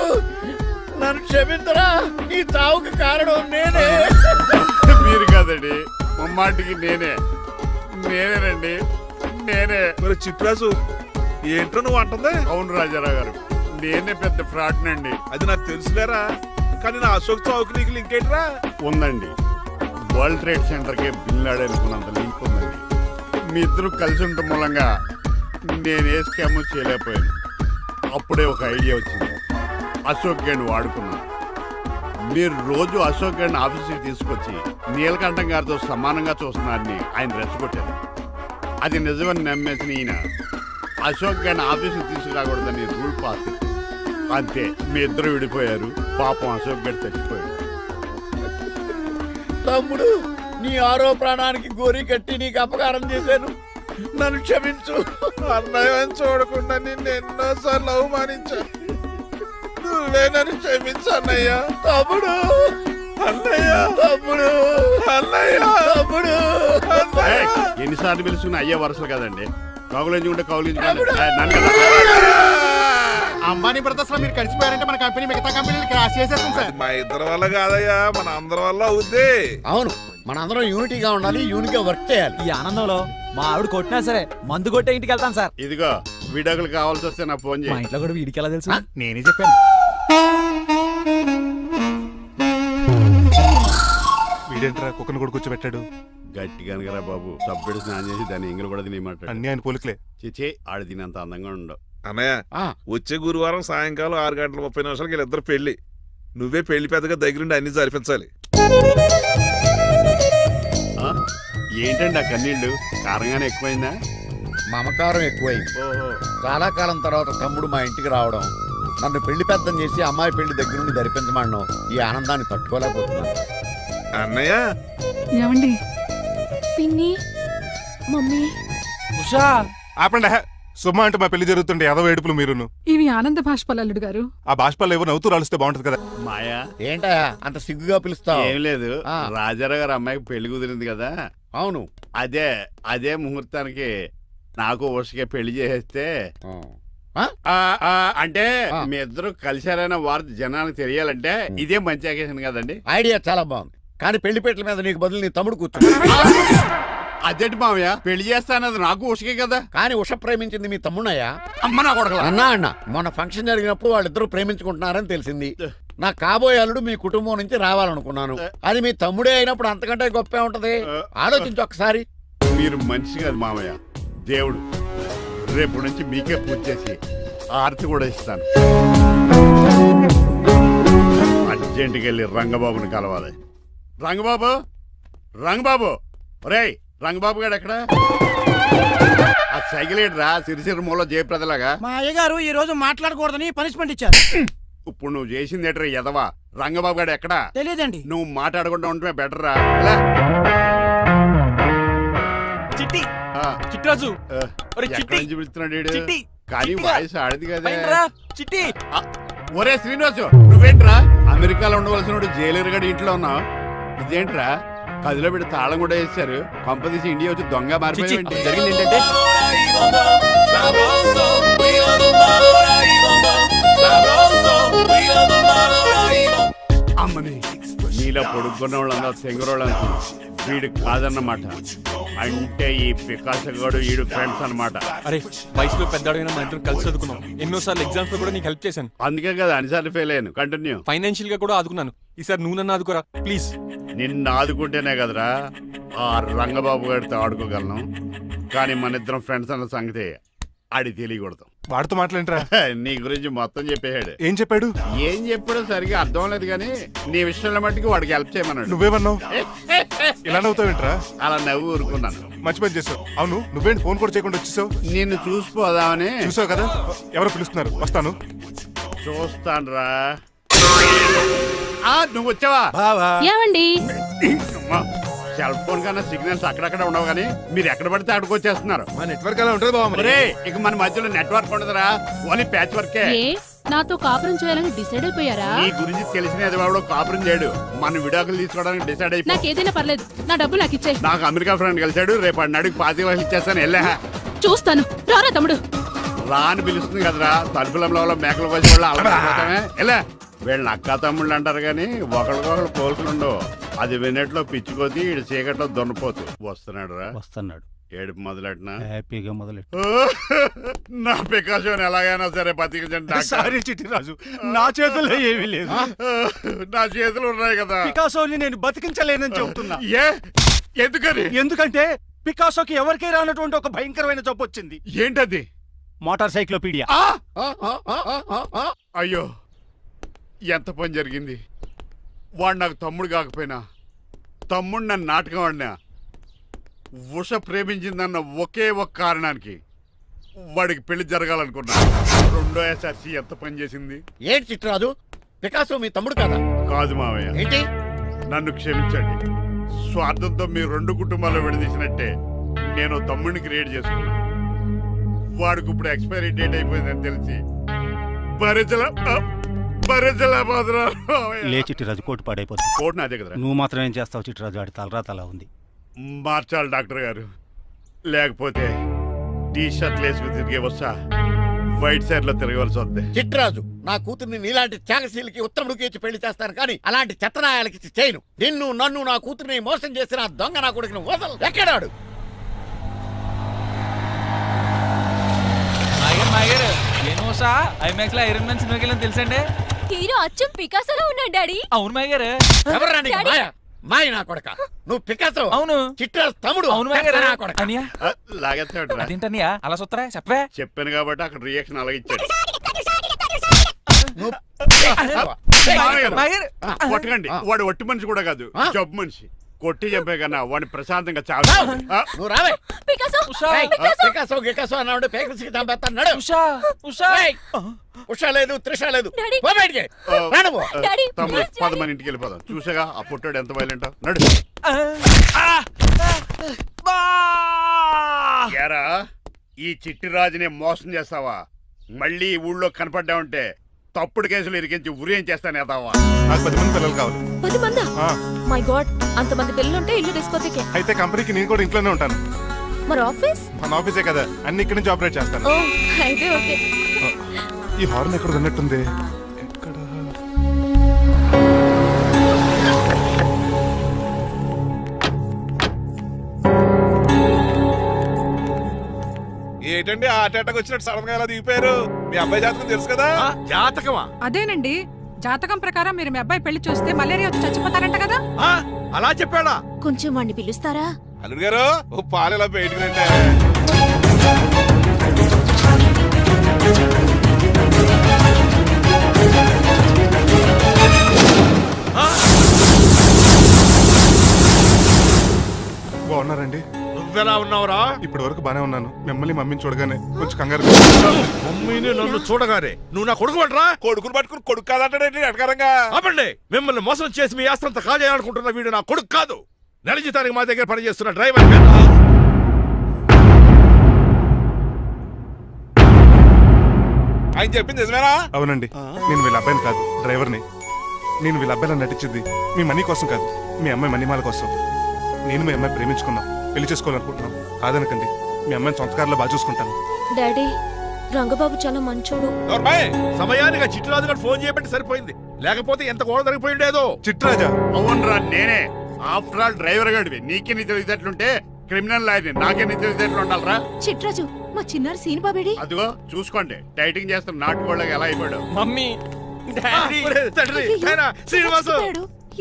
నన్ను క్షమించరా, ఈ చావుకి కారణం నేనే. మీరు కాదండి, ముమ్మాటికి నేనేనండి, నేనే. మరి చిట్రాజు ఏంటో నువ్వు అంటుంది? అవును రాజారావు గారు, నేనే పెద్ద ఫ్రాడ్ నండి. అది నాకు తెలుసులేరా, కానీ నా అశోక్ చావుకి నీకు లింక్ ఏంట్రా? ఉందండి, వరల్డ్ ట్రేడ్ సెంటర్ కి బిన్ లాడెన్ అనుకున్నంత లింక్ ఉందండి. మీ ఇద్దరు కలిసి ఉండటం మూలంగా నేను ఏ స్కామ్ చేయలేకపోయాను. అప్పుడే ఒక ఐడియా వచ్చింది, అశోక్ గేణ్ వాడుకున్నాను. మీరు రోజు అశోక్ గేణ్ ఆఫీస్కి తీసుకొచ్చి నీలకంఠం గారితో సమానంగా చూస్తున్నారని ఆయన రెచ్చగొట్టారు. అది నిజమని నమ్మేసిన ఈయన అశోక్ గేణ్ ఆఫీస్కి తీసుకురాకూడదని రూల్ పాస్. అంతే, మీ ఇద్దరు విడిపోయారు. పాపం అశోక్ గేణ్ చచ్చిపోయాడు. తమ్ముడు, నీ ఆరో ప్రాణానికి గోరి కట్టి నీకు అపకారం చేశాను, నన్ను క్షమించు. అన్నయ్య చూడకుండా నిన్ను ఎన్నోసార్లు అవమానించాను, నువ్వే నన్ను క్షమించు అన్నయ్య. తమ్ముడు, అన్నయ్య, తమ్ముడు, అన్నయ్య, తమ్ముడు. ఎన్నిసార్లు పిలుచుకున్న అయ్యే వరుసలు కదండి. కౌగులించుకుంటే కౌగులించుకుంటే అంబానీ బ్రదర్స్ లో మీరు కలిసిపోయారంటే మన కంపెనీ మిగతా కంపెనీలు క్రాష్ చేసేస్తాం సార్. మా ఇద్దరి వల్ల కాదయ్యా, మన అందరి వల్ల అవుద్ది. అవును, మనందరం యూనిటీగా ఉండాలి, యూనిట్గా వర్క్ చేయాలి. ఈ ఆనందంలో మా ఆవిడ కొట్టినా సరే మందు కొట్టే ఇంటికి వెళ్తాను సార్. ఇదిగో విడాకులు కావాల్సి వస్తే నాకు ఫోన్ మా చేయి. ఇంట్లో కూడా వీడికి ఎలా తెలుసు? నేనే చెప్పాను. వీడేంట్రా కుక్కను కూడా కూర్చోబెట్టాడు? గట్టిగా అనగరా బాబు. సబ్బెడు స్నానం చేసి దాన్ని ఎంగిలి కూడా తినేయమంటాడు. అన్ని ఆయన పోలికలే. చిచే ఆడు తినంత అందంగా ఉండవు. అన్నయ్య వచ్చే గురువారం సాయంకాలం 6:30 వీళ్ళిద్దరు పెళ్లి. నువ్వే పెళ్లి పెద్దగా దగ్గరుండి అన్ని జరిపించాలి. ఏంటండి ఆ కన్నీళ్ళు? కారంగానే ఎక్కువైందా? మమకారం ఎక్కువైంది. ఓహో. చాలా కాలం తర్వాత తమ్ముడు మా ఇంటికి రావడం, నన్ను పెళ్లి పెద్దం చేసి అమ్మాయి పెళ్లి దగ్గరుండి జరిపించమన్నాం. ఈ ఆనందాన్ని తట్టుకోలేకపోతున్నాను. అన్నయ్య ఏమండి పిన్ని మమ్మీ ఉషా ఆపండి. సుమ అంటే మా పెళ్లి జరుగుతుంటే ఎదవ ఏడుపులు మీరును. ఇవి ఆనంద భాష్పాలు అల్లుడు గారు. ఆ బాష్పాలు ఏవో నవ్వుతూ రాలిస్తే బాగుంటది కదా. మాయా ఏంటా అంత సిగ్గుగా పిలుస్తావు? ఏం లేదు, ఆ. రాజారావు గారు అమ్మాయికి పెళ్లి కుదిరింది కదా. అవును. అదే ముహూర్తానికి నాకు ఉషకే పెళ్లి చేసేస్తే అంటే మీ ఇద్దరు కలిశారైన వార్త జనానికి తెలియాలంటే ఇదే మంచి అకేషన్ కదండి. ఐడియా చాలా బాగుంది, కానీ పెళ్లి పెట్టల మీద నీకు బదులు నీ తమ్ముడు కూర్చో. అదేంటి మామయ్య, పెళ్లి చేస్తానది నాకు ఉషకే కదా. కానీ ఉష ప్రేమించింది మీ తమ్ముడయ్యా. అమ్మ నా కొడకలా. అన్నా మొన్న ఫంక్షన్ జరిగినప్పుడు వాళ్ళిద్దరూ ప్రేమించుకుంటున్నారని తెలిసింది. నా కాబోయే అల్లుడు మీ కుటుంబం నుంచి రావాలనుకున్నాను. అది మీ తమ్ముడే అయినప్పుడు అంతకంటే గొప్పే ఉంటది. ఆలోచించు ఒక్కసారి. మీరు మనిషి కాదు మామయ్య, దేవుడు. రేపు నుంచి మీకే పూజ చేసి ఆరతి కూడా ఇస్తాను. అర్జెంటుకి వెళ్ళి రంగబాబుని కలవాలి. రంగబాబు ఒరేయ్, రంగబాబు గారు ఎక్కడ? ఆ సైకిల్ రా సిరిసిరి మూల జయప్రదలాగా. మా అయ్యగారు ఈ రోజు మాట్లాడకూడదని పనిష్మెంట్ ఇచ్చారు. ఇప్పుడు నువ్వు చేసింది ఎట్రా ఎదవా? రంగబాబు గారు ఎక్కడా? తెలియదండి. నువ్వు మాట్లాడకుండా ఉంటే బెటర్ రా. చిట్టి చిట్రాజు ఎక్కడి నుంచి పిలుస్తున్నాడు వీడు? కానీ వాయిస్ ఆడది కదా. చిట్టి ఒరే శ్రీనివాసు, నువ్వేంట్రా అమెరికాలో ఉండవలసిన జైలర్ గడి ఇంట్లో ఉన్నావు? ఇదేంట్రా కదిలో పెట్టి తాళం కూడా వేశారు. కొంపదీసి ఇండియా వచ్చి దొంగ మారిపోయింది. జరిగింది ఏంటంటే అమ్మని నీలో పొడుక్కున్న వాళ్ళందరూ తెంగరోళ్ళు అనుకున్నా. వీడు కాదన్నమాట. అంటే ఈ పికాసగాడు వీడు ఫ్రెండ్స్ అన్నమాట. అరే వయసులో పెద్దవాడైనా మా ఇద్దరు కలిసి చదువుకున్నాం. ఎన్నోసార్లు ఎగ్జామ్స్ లో కూడా నీకు హెల్ప్ చేశాను. అందుకే కదా అన్నిసార్లు ఫెయిల్ అయ్యాను. కంటిన్యూ. ఫైనాన్షియల్ గా కూడా ఆదుకున్నాను. ఈసారి నువ్వు నన్ను ఆదుకోరా ప్లీజ్. నిన్ను ఆదుకుంటేనే కదరా ఆ రంగబాబు గారితో ఆడుకోగలను. కానీ మన ఇద్దరం ఫ్రెండ్స్ అన్న సంగతి ఆడి తెలియకూడదు. వాడితో మాట్లాడరా? నీ గురించి మొత్తం చెప్పేశాడు. ఏం చెప్పాడు? ఏం చెప్పాడో సరిగా అర్థం లేదు, కానీ నీ విషయంలో మట్టుకు వాడికి హెల్ప్ చేయమన్నాడు. నువ్వేమన్నావు? ఇలా నవ్వుతావేంట్రా? అలా నవ్వు ఊరుకున్నాను. మంచి పని చేసావు. అవును, నువ్వేంటి ఫోన్ కూడా చేయకుండా వచ్చేసావు? నిన్ను చూసిపోదామని. చూసావు కదా, ఎవరో పిలుస్తున్నారు, వస్తాను. చూస్తానురా. నువ్వు వచ్చావా? ఏమండి సెల్ ఫోన్ కన్నా సిగ్నల్స్ అక్కడక్కడ ఉండవు, కానీ మీరు ఎక్కడ పడితే అక్కడికి వచ్చేస్తున్నారు. మా నెట్వర్క్ అలా ఉంటుంది బాబు. ఇక మన మధ్యలో నెట్వర్క్ ఉండదురా, ఓన్లీ ప్యాచ్ వర్కే. నాతో కాపురం చేయాలని డిసైడ్ అయిపోయారా? నీ గురించి తెలిసిన ఎదవాడు కాపురం చేయడు. మన విడాకులు తీసుకోవడానికి డిసైడ్ అయిపోయి. నాకు ఏదైనా పర్లేదు, నా డబ్బు నాకు ఇచ్చే. నాకు అమెరికా ఫ్రెండ్ కలిశాడు, రేపు అడిగి 25,000 ఇచ్చేస్తాను. వెళ్ళా చూస్తాను. రారా తమ్ముడు. రాని పిలుస్తుంది కదరా, తలుపులంలో మేకలు కోసి వాళ్ళు అలవాటమే. ఎలా వీళ్ళని అక్క తమ్ముళ్ళు అంటారు, కానీ ఒకరికొకరు పోల్సులు ఉండవు. అది వినట్లో పిచ్చుకోతి, ఇటు చీకట్లో దున్నపోతు. వస్తున్నాడు రా. వస్తున్నాడు. ఏడుపు మొదలెట్నా? హ్యాపీగా మొదలెట్టు. నా పికాసోని ఎలాగైనా సరే బతికించండి. సారీ చిట్టిరాజు, నా చేతుల్లో ఏమీ లేదు. నా చేతులు ఉన్నాయి కదా. పికాసోని నేను బతికించలేనని చెబుతున్నా. ఎందుకని? ఎందుకంటే పికాసోకి ఎవరికీ రానటువంటి ఒక భయంకరమైన జబ్బు వచ్చింది. ఏంటది? Motor cyclopaedia. అయ్యో, ఎంత పని జరిగింది. వాడు నాకు తమ్ముడు కాకపోయినా, తమ్ముడు నన్ను నాటకం ఆడినా, ఉష ప్రేమించిందన్న ఒకే ఒక కారణానికి వాడికి పెళ్లి జరగాలనుకున్నా. రెండో ఎస్ఆర్సి ఎంత పని చేసింది. ఏంటి చిట్రాజు, పికాసో మీ తమ్ముడు కదా? కాదు మావయ్య. ఏంటి? నన్ను క్షమించండి. స్వార్థంతో మీ రెండు కుటుంబాలు విడదీసినట్టే నేను తమ్ముడిని క్రియేట్ చేసుకున్నా. వాడికి ఇప్పుడు ఎక్స్పైరీ డేట్ అయిపోయిందని తెలిసి లే చిట్టిరాజు, కోటు పాడైపోతుంది. కోట్ నాదే కదరా. నువ్వు మాత్రం ఏం చేస్తావు చిట్టిరాజు? ఆడి తలరాత అలా ఉంది. మార్చాలి డాక్టర్ గారు, లేకపోతే టీ షర్ట్లు వేసుకుని తిరిగే వస్తా వైట్ సైడ్ లో తిరగవలసి వద్దే. చిట్రాజు, నా కూతుర్ని నీలాంటి త్యాగశీలకి ఉత్తముడికి ఇచ్చి పెళ్లి చేస్తాను, కానీ అలాంటి చెత్తనాయాలకి ఇచ్చి చేయను. నిన్ను నన్ను నా కూతుర్ని మోసం చేసిన దొంగ నా కొడుకుని వదలు. ఎక్కడాడు? ఐమాక్స్ లో ఐరన్ మ్యాన్ సినిమాకి వెళ్ళని తెలుసండి. హీరో అచ్చం పికాసోలో ఉన్నాడు డాడీ. అవును మాయగారు. ఎవరా నీకు మాయ? మాయ నా కొడక నువ్వు పికాసో అవును. చిట్రాజు తమ్ముడు అవును మాయగారు. నా కొడక అనియా లాగేస్తాడు రా. అదేంటనియా అలా సుత్తరా చెప్పే చెప్పాను కాబట్టి అక్కడ రియాక్షన్ అలాగే ఇచ్చాడు. నువ్వు మాయగారు. కొట్టకండి, వాడు ఒట్టి మనిషి కూడా కాదు, ఆ? జబ్బు మనిషి. కొట్టి చంపే కన్నా వాడిని ప్రశాంతంగా చావు. నువ్వు రావే పికాసో ఏయ్, పికాసో గికాసో అన్నాడు పేకల్స్కి చంపేస్తాను నడు ఉషా ఉషా ఏయ్, ఉషా లేదు త్రిష లేదు డాడీ. పో బయటికి రా నువ్వు. డాడీ, తమ్ముడు please, పద డాడీ. మన ఇంటికి వెళ్ళిపోదాం. చూసాగా ఆ పుట్టాడు ఎంత వైలెంట్. నడు. ఏరా, ఈ చిట్టి రాజుని మోసం చేస్తావా? మళ్ళీ ఈ ఊళ్ళో కనపడ్డావంటే తప్పుడు కేసులు ఇరికించి ఉరేం చేస్తాను ఎదావా. నాకు 10 మంది పిల్లలు కావాలి. 10 మందా? ఆ, మై గాడ్, అంతమంది పిల్లలుంటే ఇల్లు డిస్కోతికే. అయితే కంపెనీకి నేను కూడా ఇంట్లోనే ఉంటాను. మరి ఆఫీస్? మన ఆఫీసే కదా, అన్ని ఇక్కడి నుంచి ఆపరేట్ చేస్తాను. ఓ అయితే ఓకే. ఈ హార్న్ ఎక్కడ ఉన్నట్టుంది. ఎక్కడ? ఏంటండి ఆ అటాక్ వచ్చినట్టు సడన్ గా ఎలా దిగిపోయారు? మీ అబ్బాయి జాతకం తెలుసు కదా. జాతకమా? అదేనండి జాతకం ప్రకారం మీరు మీ అబ్బాయి పెళ్లి చూస్తే మలేరియా వచ్చి చచ్చిపోతారంట కదా. అలా చెప్పాడా? కొంచెం వాడిని పిలుస్తారా? అల్లుడు గారు ఓ పాలు ఇలా బయటకు రండి. బాగున్నారండి? నువ్వెలా ఉన్నావురా? ఇప్పటి వరకు బానే ఉన్నాను. మిమ్మల్ని మమ్మీని చూడగానే కొంచెం కంగారు. మమ్మీని నన్ను చూడగానే నువ్వు నా కొడుకు పడరా? కొడుకుని పట్టుకుని కొడుకు కాదంటాడండి అటకారంగా. ఆపండి, మిమ్మల్ని మోసం చేసి మీ ఆస్తంతా కాజేయాలనుకుంటున్న వీడు నా కొడుకు కాదు. నెల జీతానికి మా దగ్గర పనిచేస్తున్న డ్రైవర్. ఆయన చెప్పింది నిజమేనా? అవునండి, నేను వీళ్ళ అబ్బాయిని కాదు, డ్రైవర్ని. నేను వీళ్ళ అబ్బాయిలా నటించింది మీ మనీ కోసం కాదు, మీ అమ్మాయి మణిమాల కోసం. నేను మీ అమ్మాయి ప్రేమించుకున్నాం, పెళ్లి చేసుకోవాలనుకుంటున్నాం. కాదనకండి, మీ అమ్మాయిని సొంత కారులో బాగా చూసుకుంటాను. డాడీ, రంగబాబు చాలా మంచోడు. సమయానికి చిట్టురాజు గారు ఫోన్ చేయబట్టి సరిపోయింది, లేకపోతే ఎంత గోడ జరిగిపోయిండేదో. చిట్రాజా? అవునరా, నేనే. ఆఫ్టర్ ఆల్ డ్రైవర్ గడివి. నీకే నీ తెలివితేటలుంటే క్రిమినల్ లాయర్ని, నాకే నీ తెలివితేటలు ఉండాలరా. చిట్రాజు, మా చిన్నారి సీన్ బాబేడి. అదిగో చూసుకోండి, డైటింగ్ చేస్తున్న నాటుకోళ్ళకి ఎలా అయిపోయాడు. మమ్మీ శ్రీనివాసు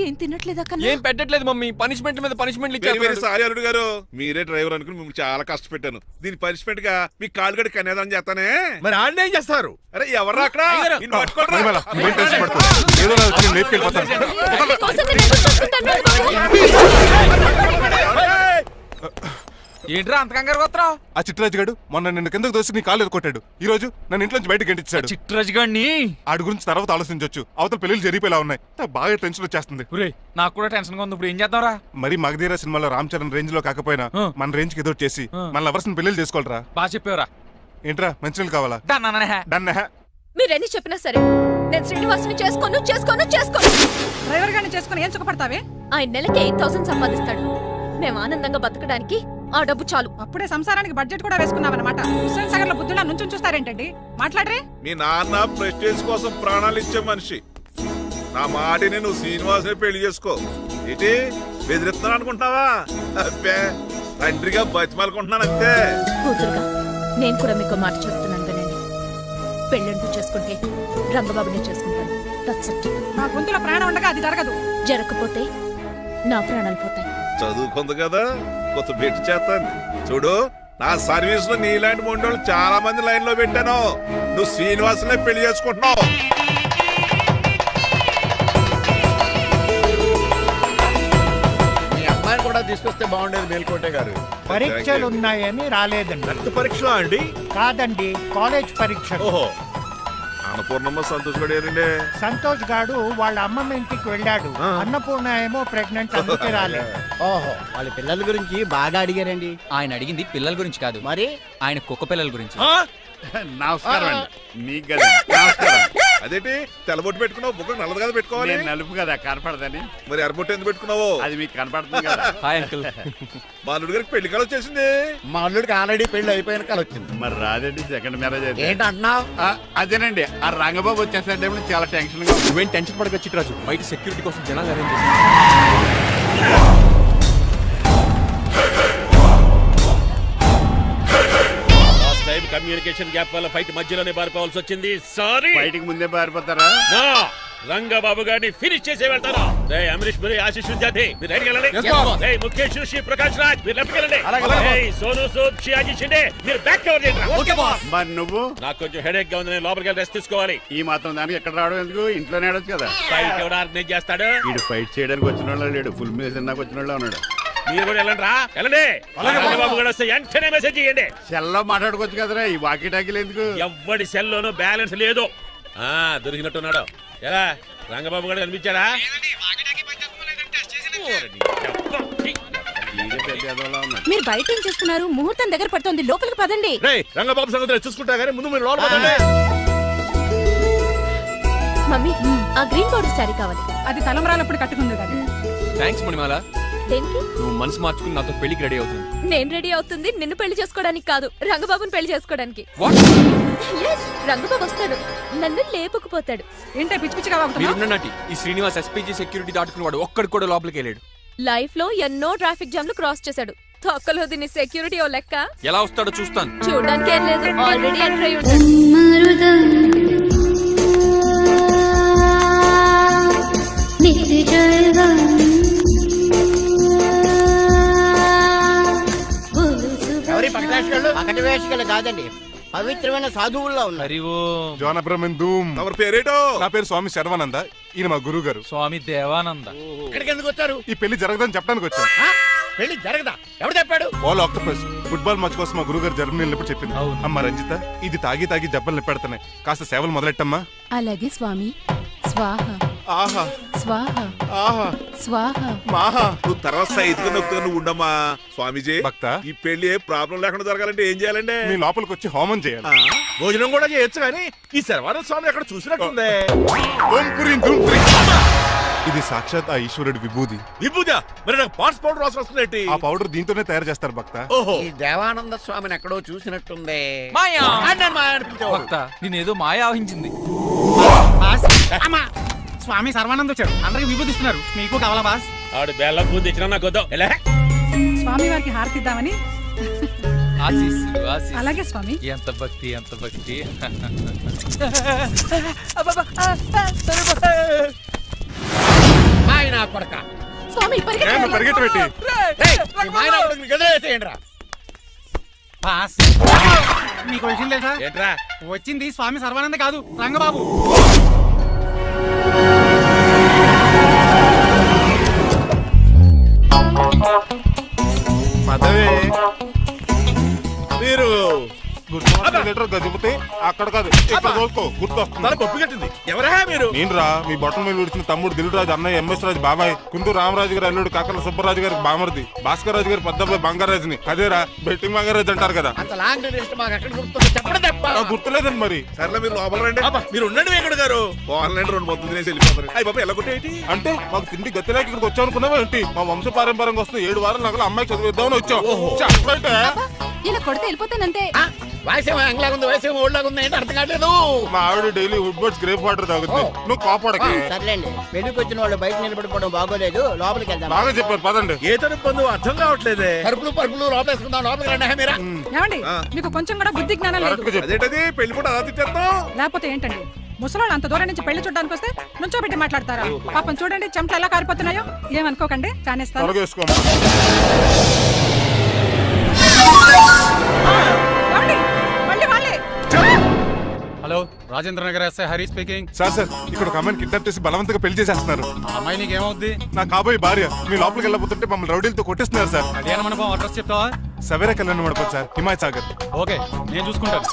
ఏం తినట్లేదా కన్నా? ఏం పెట్టట్లేదు మమ్మీ, పనిష్మెంట్ మీద పనిష్మెంట్ వెరీ వెరీ సారీ అల్లుడు గారు. మీరే డ్రైవర్ అనుకుని మిమ్మల్ని చాలా కష్టపెట్టాను. దీని పనిష్మెంట్ గా మీ కాలు గడి కన్యాదానం చేస్తానే. మరి ఆడ ఏం చేస్తారు? అరే ఎవరు అక్కడ? నిన్ను పట్టుకోరా. మణిమాల, నువ్వేం టెన్షన్ పడుతుంది? ఏదో నా వచ్చి నేను లేపుకెళ్ళిపోతాను. కోసం నేను ఎదురు చూస్తుంటాను, బాబు. ఏంట్రా అంత కంగారు పోతున్నావు? ఆ చిట్రాజు గారు మొన్న నిన్ను కిందకు దోసి నీ కాలు ఎదుకొట్టాడు. ఈ రోజు నన్ను ఇంట్లోంచి బయటకు గంటించాడు. చిట్రాజు గారిని ఆడి గురించి తర్వాత ఆలోచించవచ్చు. అవతల పెళ్లిళ్ళు జరిగిపోయేలా ఉన్నాయి. నాకు బాగా టెన్షన్ వచ్చేస్తుంది. నాకు కూడా టెన్షన్ గా ఉంది. ఇప్పుడు ఏం చేద్దాంరా? మరి మగధీర సినిమాలో రామ్ చరణ్ రేంజ్ లో కాకపోయినా మన రేంజ్ కి ఎదురు చేసి మన లవర్స్ పెళ్లి చేసుకోవాలరా. బాగా చెప్పేవరా. ఏంట్రా మంచినీళ్ళు కావాలా? డన్. మీరెన్ని చెప్పినా సరే నేను శ్రీనివాసుని చేసుకోను. డ్రైవర్ గారిని చేసుకుని ఏం సుఖపడతావే? ఆయన నెలకి 8,000 సంపాదిస్తాడు. మేము ఆనందంగా బతకడానికి ఆ డబ్బు చాలు. అప్పుడే సంసారానికి బడ్జెట్ కూడా వేసుకున్నావన్నమాట. హుస్సేన్ సాగర్ లో బుద్ధులా నుంచి చూస్తారేంటండి? మాట్లాడరే. మీ నాన్న ప్రెస్టేజ్ కోసం ప్రాణాలు ఇచ్చే మనిషి. నా మాటిని నువ్వు శ్రీనివాసుని పెళ్లి చేసుకో. ఏంటి బెదిరిస్తున్నాను అనుకుంటున్నావా? అబ్బే, తండ్రిగా బతిమాలకుంటున్నాను అంతే. కూతురుగా నేను కూడా మీకు మాట చెప్తున్నాను కదండి. పెళ్ళంటూ చేసుకుంటే రంగబాబుని చేసుకుంటాను. That's it. నా గొంతులో ప్రాణం ఉండగా అది జరగదు. జరగకపోతే నా ప్రాణాలు పోతాయి. చదువుకుంది కదా, కొత్త పెట్టి చేస్తాను. చూడు, నా సర్వీస్ లో నీలాంటి మొండోళ్ళు చాలా మంది లైన్ లో పెట్టాను. నువ్వు శ్రీనివాసునే పెళ్లి చేసుకుంటున్నావు. మీ అమ్మాయిని కూడా తీసుకొస్తే బాగుండేది మేల్కోటే గారు. పరీక్షలు ఉన్నాయని రాలేదండి. రక్త పరీక్ష అండి? కాదండి, కాలేజ్ పరీక్ష. ఓహో, అన్నపూర్ణమ్మ సంతోష్ గడేనండి. సంతోష్ గాడు వాళ్ళ అమ్మమ్మ ఇంటికి వెళ్ళాడు. అన్నపూర్ణ ఏమో ప్రెగ్నెంట్, అందుకే రాలేదు. ఓహో, వాళ్ళ పిల్లల గురించి బాగా అడిగారండి. ఆయన అడిగింది పిల్లల గురించి కాదు, మరి ఆయన కుక్క పిల్లల గురించి. నమస్కారం అండి. మీకు కదా నమస్కారం. అదేంటి తెల్లబొట్టు పెట్టుకున్నావు? బుక్క నల్లది కదా పెట్టుకోవాలి. నేను నలుపు కదా, కనపడదని. మరి ఎర్రబొట్టు ఎందుకు పెట్టుకున్నావు? అది మీకు కనపడుతుంది కదా. Hi uncle. మా అల్లుడి గారికి పెళ్లి కాలం వచ్చేసింది. మా అల్లుడికి ఆల్రెడీ పెళ్లి అయిపోయిన కాలం వచ్చింది. మరి రాదండి, సెకండ్ మ్యారేజ్ అయితే. ఏంటంటున్నావు? అదేనండి, ఆ రంగబాబు వచ్చేసరికి చాలా టెన్షన్ గా ఉంది. నువ్వేం టెన్షన్ పడక చిట్రాజు, బయట సెక్యూరిటీ కోసం జనాలు అరేంజ్ చేసి. కమ్యూనికేషన్ గ్యాప్ వల్ల ఫైట్ మధ్యలోనే పారిపోవాల్సి వచ్చింది. సారీ. బయటికి ముందే పారిపోతారా? రంగబాబు గారిని ఫినిష్ చేసే వెళ్తాను. రేయ్ అమరీష్ పురి, ఆశీష్ విద్యార్థి మీరు రైట్కి వెళ్ళండి. రేయ్ ముఖేష్ శ్రీ ప్రకాష్ రాజ్ మీరు లెఫ్ట్కి వెళ్ళండి. రేయ్ సోను సూద్ షియాజీ షిండే మీరు బ్యాక్ కవర్ చేయండి. మరి నువ్వు నాకు కొంచెం హెడేక్ గా ఉంది, నేను లోపలికి వెళ్ళి రెస్ట్ తీసుకోవాలి. ఈ మాత్రం దానికి ఎక్కడ రావడం ఎందుకు? ఇంట్లోనే ఆడొచ్చు కదా. ఫైట్ ఎవడు ఆర్గనైజ్ చేస్తాడు? వీడు ఫైట్ చేయడానికి వచ్చిన వాళ్ళు లేడు, ఫుల్ మీద తిన్నాక వచ్చిన వాళ్ళు ఉన్నాడు. మీరు కూడా వెళ్ళండి రా, వెళ్ళండి. రంగబాబు గారు వస్తే వెంటనే మెసేజ్ చేయండి. సెల్లో మాట్లాడుకోవచ్చు కదరా, ఈ వాకీ టాకీలు ఎందుకు? ఎవ్వడి సెల్లోనూ బ్యాలెన్స్ లేదు. దొరికినట్టున్నాడు. ఎలా రంగబాబు గారు కనిపించాడా? మీరు బయట ఏం చేస్తున్నారు? ముహూర్తం దగ్గర పడుతోంది, లోపలికి పదండి. రంగబాబు సంగతి చూసుకుంటా గానీ ముందు మీరు లోపల పదండి. మమ్మీ, ఆ గ్రీన్ బోర్డర్ శారీ కావాలి. అది తలంబ్రాలప్పుడు కట్టుకుంది కదా. థ్యాంక్స్ మణిమాల, దేనికి? నువ్వు మనసు మార్చుకుని నాతో పెళ్లికి రెడీ అవుతుంది. నేను రెడీ అవుతుంది నిన్ను పెళ్లి చేసుకోవడానికి కాదు, రంగబాబుని పెళ్లి చేసుకోవడానికి. Yes, రంగబాబు వస్తాడు, నన్ను లేపుకుపోతాడు. ఏంటే పిచ్చి పిచ్చిగా వాగుతున్నావ్? మీరున్నటి ఈ శ్రీనివాస్ ఎస్పీజీ సెక్యూరిటీ దాటుకుని వాడు ఒక్కడు కూడా లోపలికి వెళ్ళాడు. లైఫ్ లో ఎన్నో ట్రాఫిక్ జామ్లు క్రాస్ చేశాడు. తొక్కలో దీన్ని సెక్యూరిటీ ఓ లెక్క. ఎలా వస్తాడో చూస్తాను. చూడడానికి ఏం లేదు, ఆల్రెడీ ఎంటర్ అయి ఉంటాడు. ఎవరి పకటి వేషగాళ్ళు కాదండి, పవిత్రమైన సాధువుల్లో ఉన్నారు. జోన బ్రహ్మం ఎవరి పేరేటో? నా పేరు స్వామి శర్వానంద, ఈయన మా గురువు గారు. స్వామి దేవానంద. ఇక్కడికి ఎందుకు వచ్చారు? ఈ పెళ్లి జరగదని చెప్పడానికి వచ్చాం. పెళ్లి జరగదా? ఎవరు చెప్పాడు? వాల్ ఆక్టోపస్ ఫుట్బాల్ మ్యాచ్ కోసం మా గురువు గారు జర్మనీ వెళ్ళినప్పుడు చెప్పింది. అమ్మ రంజిత, ఇది తాగి తాగి జబ్బలు నిప్పెడుతున్నాయి, కాస్త సేవలు మొదలెట్టమ్మా. అలాగే స్వామి. స్వాహ ఆహా స్వాహ ఆహా స్వాహ. మాహా. నువ్వు తర్వాత సైతుగా నొక్కుతా నువ్వు ఉండమ్మా. స్వామీజీ భక్త, ఈ పెళ్లి ఏ ప్రాబ్లం లేకుండా జరగాలంటే ఏం చేయాలండి? మీ లోపలికి వచ్చి హోమం చేయాలి. భోజనం కూడా చేయొచ్చు కానీ ఈ శర్వానంద స్వామి ఎక్కడ చూసినట్టుంది. ఓం పురీం ధూం పురీం. ఇది సాక్షాత్ ఆ ఈశ్వరుడి విభూది. విభూజ మరి నాకు పాన్స్ పౌడర్ అవసరం వస్తుంది. ఆ పౌడర్ దీంతోనే తయారు చేస్తారు భక్త. ఓహో, ఈ దేవానంద స్వామిని ఎక్కడో చూసినట్టుంది. మాయా నన్ను మాయ అనిపించేవాడు. భక్త, నేనేదో మాయ ఆవహించింది. స్వామి సర్వానంద్ వచ్చాడు, అందరికి విభూతిస్తున్నారు. మీకు కావాలా బాస్? ఆడు బెల్లం పూజ తెచ్చినా నాకు వద్దాం. ఎలా? స్వామి వారికి హారతిద్దామని. ఆశీస్సులు ఆశీస్సులు. అలాగే స్వామి. ఎంత భక్తి ఎంత భక్తి. ఆయన కొడక స్వామి పరిగెట్టు పెట్టి గదిలేసేయండిరా. బాస్, మీకు విషయం తెలుసా? ఏంట్రా? వచ్చింది స్వామి సర్వానంద కాదు, రంగబాబు. పదవే మీరు గజపతి అక్కడ కాదు, ఇక్కడ చూసుకో, గుర్తొస్తుంది. తన పప్పు కట్టింది. ఎవరా మీరు? నేను రా, మీ బొట్టల మీద విడిచిన తమ్ముడు దిల్ రాజు, అన్నయ్య ఎంఎస్ రాజు బాబాయ్, కుందూరు రామరాజు గారు అల్లుడు కాకల సుబ్బరాజు గారికి బామర్ది, భాస్కర్ రాజు గారి పెద్దబ్బాయి బంగారాజుని. అదేరా బెట్టింగ్ బంగారాజు అంటారు కదా. అంత లాంగ్ లిస్ట్ మాకు ఎక్కడ గుర్తుంది? చెప్పడం తప్ప. గుర్తులేదండి మరి. సర్లే మీరు లోపల రండి. మీరు ఉండండి వెంకట గారు. ఆన్లైన్ రెండు మొత్తం తినేసి వెళ్ళిపోతారు. అయ్యి బాబా ఎలా కొట్టేటి అంటే మాకు తిండి గతిలేక ఇక్కడికి వచ్చాం అనుకున్నావా ఏంటి? మా వంశ పారంపర్యంగా వస్తుంది 7 వారాలు నగలు అమ్మాయి చదివిద్దామని వచ్చాం. చెప్పంటే ఇలా కొడితే వెళ్ళిపోతానంతే. వయసేమో ఎంగ్లాగా ఉంది, వయసేమో ఓల్డ్లాగా ఉంది, ఏంటి అర్థం కావట్లేదు. మా ఆవిడ daily Woodward's gripe water తాగుతుంది, నువ్వు కాపాడకి. సర్లేండి, పెళ్లికి వచ్చిన వాళ్ళు బయట నిలబడిపోవడం బాగోలేదు, లోపలికి వెళ్దాం. బాగా చెప్పారు, పదండి. ఏ తరపు అర్థం కావట్లేదే. పరుపులు పరుపులు లోపలేసుకుందాం, లోపలికి రండి. మీరా ఏమండి, మీకు కొంచెం కూడా బుద్ధి జ్ఞానం లేదు. కరెక్ట్గా చెప్పు. అదేంటది పెళ్లి కూడా అలా తిట్టేస్తాం. లేకపోతే ఏంటండి, ముసలాళ్ళు అంత దూరం నుంచి పెళ్లి చూడడానికి వస్తే నుంచోబెట్టి మాట్లాడతారా? పాపం చూడండి చెమటలు ఎలా కారిపోతున్నాయో. ఏమనుకోకండి, కానిస్తాను. త్వరగా వేసుకోమా. ఏమండి, మళ్ళీ వాళ్ళే. Hello, Rajendra Nagar SI Hari speaking. Sir ఇక్కడ ఒక అమ్మాయిని కిడ్నాప్ చేసి బలవంతంగా పెళ్లి చేసేస్తున్నారు. ఆ అమ్మాయి నీకేమవుద్ది? నా కాబోయే భార్య. మీ లోపలికి వెళ్ళబోతుంటే మమ్మల్ని రౌడీలతో కొట్టిస్తున్నారు సార్. కళ్యాణ మండపం అడ్రస్ చెప్తావా? సవేరా కళ్యాణ మండపం సార్, హిమాయత్ సాగర్. ఓకే, నేను చూసుకుంటాను.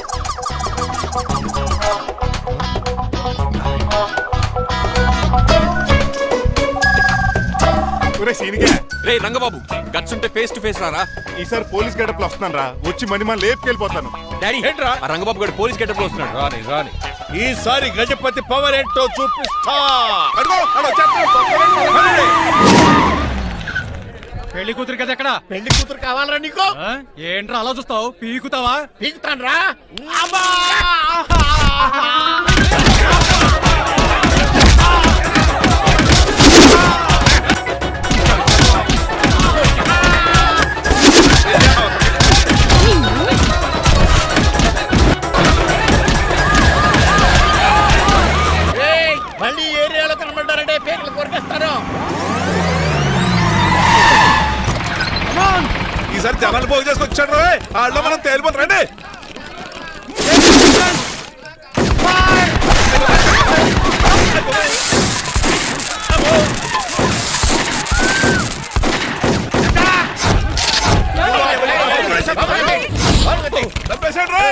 రే రంగబాబు, గట్స్ ఉంటే ఫేస్ టు ఫేస్ రారా. ఈసారి పోలీస్ గెటప్ లో వస్తున్నాను రా, వచ్చి మణిమా లేపుకెళ్ళిపోతాను. డాడీ ఏంట్రా? ఆ రంగబాబు గారు పోలీస్ గెటప్ లో వస్తున్నాడు. రాని రాని ఈసారి గజపతి పవర్ ఏంటో చూపిస్తా. పెళ్లి కూతురు కదా ఎక్కడ? పెళ్లి కూతురు కావాలరా నీకు? ఏంట్రా అలా చూస్తావు? పీకుతావా? పీకుతాను రా. మళ్ళీ ఏరియాలో జనాలు పోగు చేసుకొచ్చాడు వాళ్ళు మనం తేలిపోతాం రండి. చంపేశాడు రా.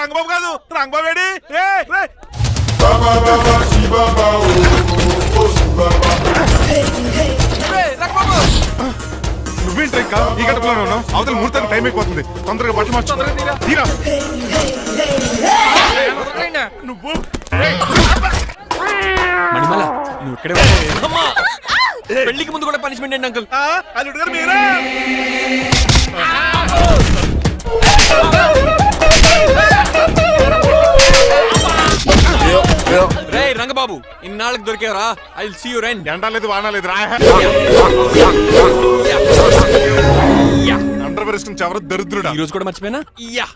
రంగబాబు కాదు, రంగబాబు ఏడి? నువ్వేంటి ఇంకా ఈ గడపలోనే ఉన్నావు? అవతల ముహూర్తానికి టైం అయిపోతుంది. తొందరగా బట్టలు మార్చు. తీరా. నువ్వు మణిమల నువ్వు ఇక్కడే అమ్మా! పెళ్లికి ముందు కూడా పనిష్మెంట్ ఏంటి అంకుల్? అల్లుడు గారు మీరా? రే రంగబాబు ఇన్నాళ్ళకి దొరికేవరా? ఐ విల్ సీ యు రెండ్. ఎండాలేదు వానాలేదు రా. అండర్వేర్ ఇష్టం చెవర దరిద్రుడా. ఈ రోజు కూడా మర్చిపోయినా? యా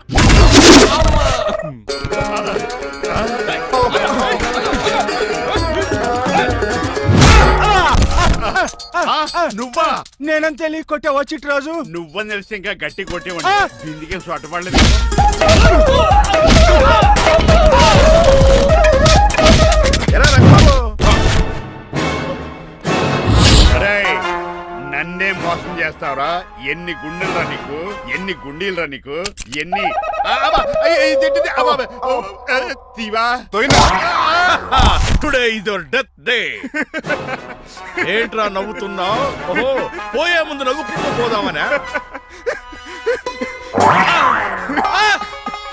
నువ్వా? నేనంత తెలియ కొట్టే వచ్చి రోజు నువ్వని తెలిసి ఇంకా గట్టి కొట్టేవాడి. బిందికే సొట్టపడలేదు. నన్నే మోసం చేస్తావురా? ఎన్ని గుండెలరా నీకు, ఎన్ని గుండీలరా నీకు, ఎన్ని today is your death day. ఏంట్రా నవ్వుతున్నావు? ఓహో పోయే ముందు నవ్వుకుంటూ పోదామనా?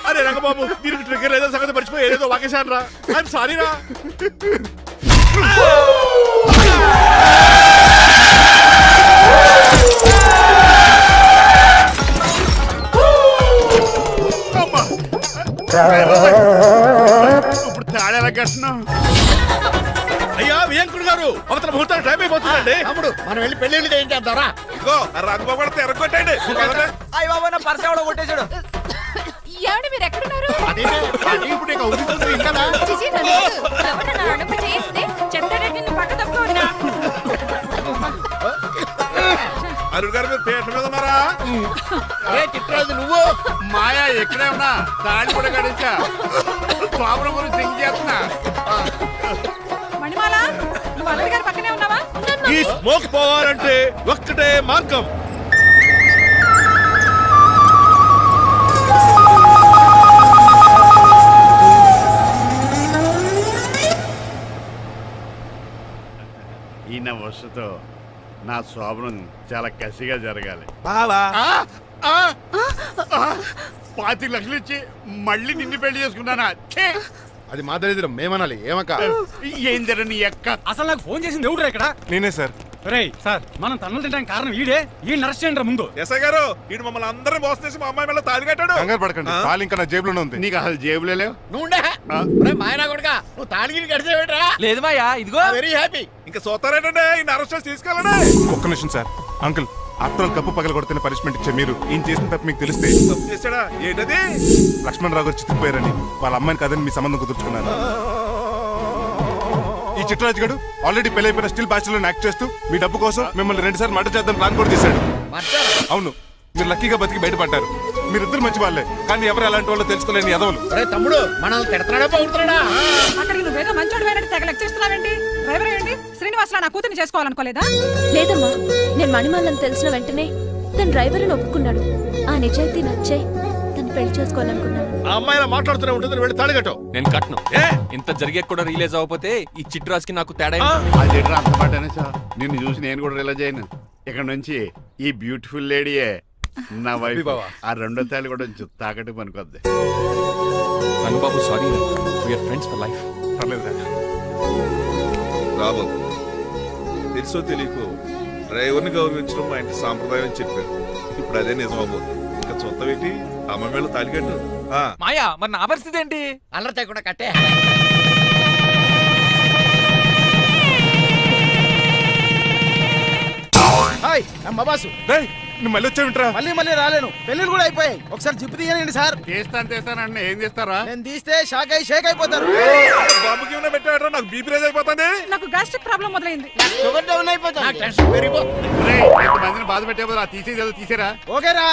అరే రంగబాబు దీనికి ట్రిగ్గర్ ఏదో సంగతి మర్చిపోయి ఏదో వాకేశాను రా. ఐఎమ్ సారీ రా. ఇప్పుడు తాడేలా కట్టినావు? అయ్యా వియంకుడు గారు అవతల ముహూర్తానికి టైం అయిపోతుందండి. అప్పుడు మనం వెళ్ళి పెళ్లి చేయించేద్దారా? ఇదిగో రంగబాబు కూడా తెరగొట్టండి. అయ్య బాబా నా పర్స్ ఎవడో కొట్టేశాడు. ఏమండి మీరు ఎక్కడున్నారు? ఇప్పుడు ఇక ఉరుకుతుంది ఇంకా. చిచి, నన్ను ఎవరన్నా అడుగు చేస్తే చెత్తరెడ్డి నిన్ను పక్క తప్పుకోవద్దురా. అల్లుడు గారు మీరు పేట మీద ఉన్నారా? చిట్రాజు నువ్వు మాయా ఎక్కడే ఉన్నా తాడి కూడా గడించా. ప్రాబ్లం గురించి థింక్ చేస్తున్నా. మణిమాల నువ్వు అల్లుడి గారి పక్కనే ఉన్నావా? ఈ స్మోక్ పోవాలంటే ఒక్కటే మార్గం. ఈయన వస్తుతో నా శోభనం చాలా కసిగా జరగాలి. బావా 25 లక్షలు ఇచ్చి మళ్ళీ నిన్ను పెళ్లి చేసుకున్నానా? అది మా దరిద్రం మేమనాలి. ఏమక్క ఏం జరగ నీ ఎక్క. అసలు నాకు ఫోన్ చేసింది ఎవడురా ఇక్కడ? నేనే సార్. రేయ్ సార్, మనం తన్నులు తినడానికి కారణం ఈడే. ఈ అరెస్ట్ చేయండి ముందు. ఎస్ఐ గారు వీడు మమ్మల్ని అందరినీ మోసం చేసి మా అమ్మాయి మీద తాళి కట్టాడు. కంగారు పడకండి, తాళి ఇంకా నా జేబులోనే ఉంది. నీకు అసలు జేబులే లేవు. నువ్వు మాయనా కొడుకా నువ్వు తాళగిరి గడిచేవేట్రా? లేదు మాయా, ఇదిగో వెరీ హ్యాపీ. ఇంకా సోతారేటండి ఈయన అరెస్ట్ చేసి తీసుకెళ్ళండి. ఒక్క నిమిషం సార్. అంకుల్ ఆఫ్టర్ కప్పు పగల కొడితేనే పనిష్మెంట్ ఇచ్చే మీరు ఈయన చేసిన తప్పు మీకు తెలిస్తే తప్పు చేశాడా? ఏంటది? లక్ష్మణరావు గారు చితికిపోయారని వాళ్ళ అమ్మాయిని కదని మీ సంబంధం కుదుర్చుకున్నారు. ఈ చిట్రాజు గడు ఆల్రెడీ పెళ్ళైపోయిన స్టిల్ బ్యాచులర్ యాక్ట్ చేస్తూ మీ డబ్బు కోసం మిమ్మల్ని 2 సార్లు మర్డర్ చేద్దాం ప్లాన్ కూడా చేశాడు. అవును, మీరు లక్కీగా బతికి బయటపడ్డారు. మీరిద్దరు మంచి వాళ్ళే, కానీ ఎవరు అలాంటి వాళ్ళు తెలుసుకోలేని ఎదవలు. తమ్ముడు మనల్ని తిడతాడా పౌడుతున్నాడా? అక్కడికి నువ్వేదో మంచోడు వేరే తెగ లెక్చేస్తున్నావేంటి? డ్రైవర్ ఏంటి? శ్రీనివాసరావు నా కూతుర్ని చేసుకోవాలనుకోలేదా? లేదమ్మా, నేను మణిమాలని తెలిసిన వెంటనే తన డ్రైవర్ ఒప్పుకున్నాడు. ఆ నిజాయితీ నచ్చే తను పెళ్లి చేసుకోవాలనుకున్నాను. ఆ అమ్మాయిలా మాట్లాడుతూనే ఉంటుంది, వెళ్ళి తాళి కట్టు. నేను కట్ను. ఇంత జరిగే కూడా రియలైజ్ అవ్వకపోతే ఈ చిట్రాజ్కి నాకు తేడా అది అంత పాటనే సార్. నిన్ను చూసి నేను కూడా రిలైజ్ అయ్యాను. ఇక్కడ నుంచి ఈ బ్యూటిఫుల్ లేడీయే నా వైఫ్. ఆ 2వ తాళి కూడా తాకట్టు పనికొద్ది. Rangababu sorry, we are friends for life. పర్లేదు. రాబాబు తెలుసో తెలియకో డ్రైవర్ని గౌరవించడం మా ఇంటి సాంప్రదాయం అని చెప్పారు. ఇప్పుడు అదే నిజం అవ్వదు. ఇంకా అట్లా చూస్తావేంటి అమ్మ మేళ తాలికట్టు మాయా మరి నా పరిస్థితి ఏంటి? అల్లరి చేయకుండా కట్టే. హాయ్ అమ్మ బాసు. డేయ్ నువ్వు మళ్ళీ వచ్చావింట్రా? మళ్ళీ రాలేను, పెళ్ళిళ్ళు కూడా అయిపోయాయి. ఒకసారి జిప్పు తీయనండి సార్. చేస్తానండి ఏం చేస్తారా? నేను తీస్తే షేక్ అయిపోతారు. బాబుకి ఏమైనా పెట్టాడరా? నాకు బీపీ రేజ్ అయిపోతుంది. నాకు గ్యాస్ట్రిక్ ప్రాబ్లం మొదలైంది. షుగర్ డౌన్ అయిపోతుంది. నాకు టెన్షన్ పెరిగిపో. మందిని బాధ పెట్టే తీసేది తీసేరా. ఓకేరా.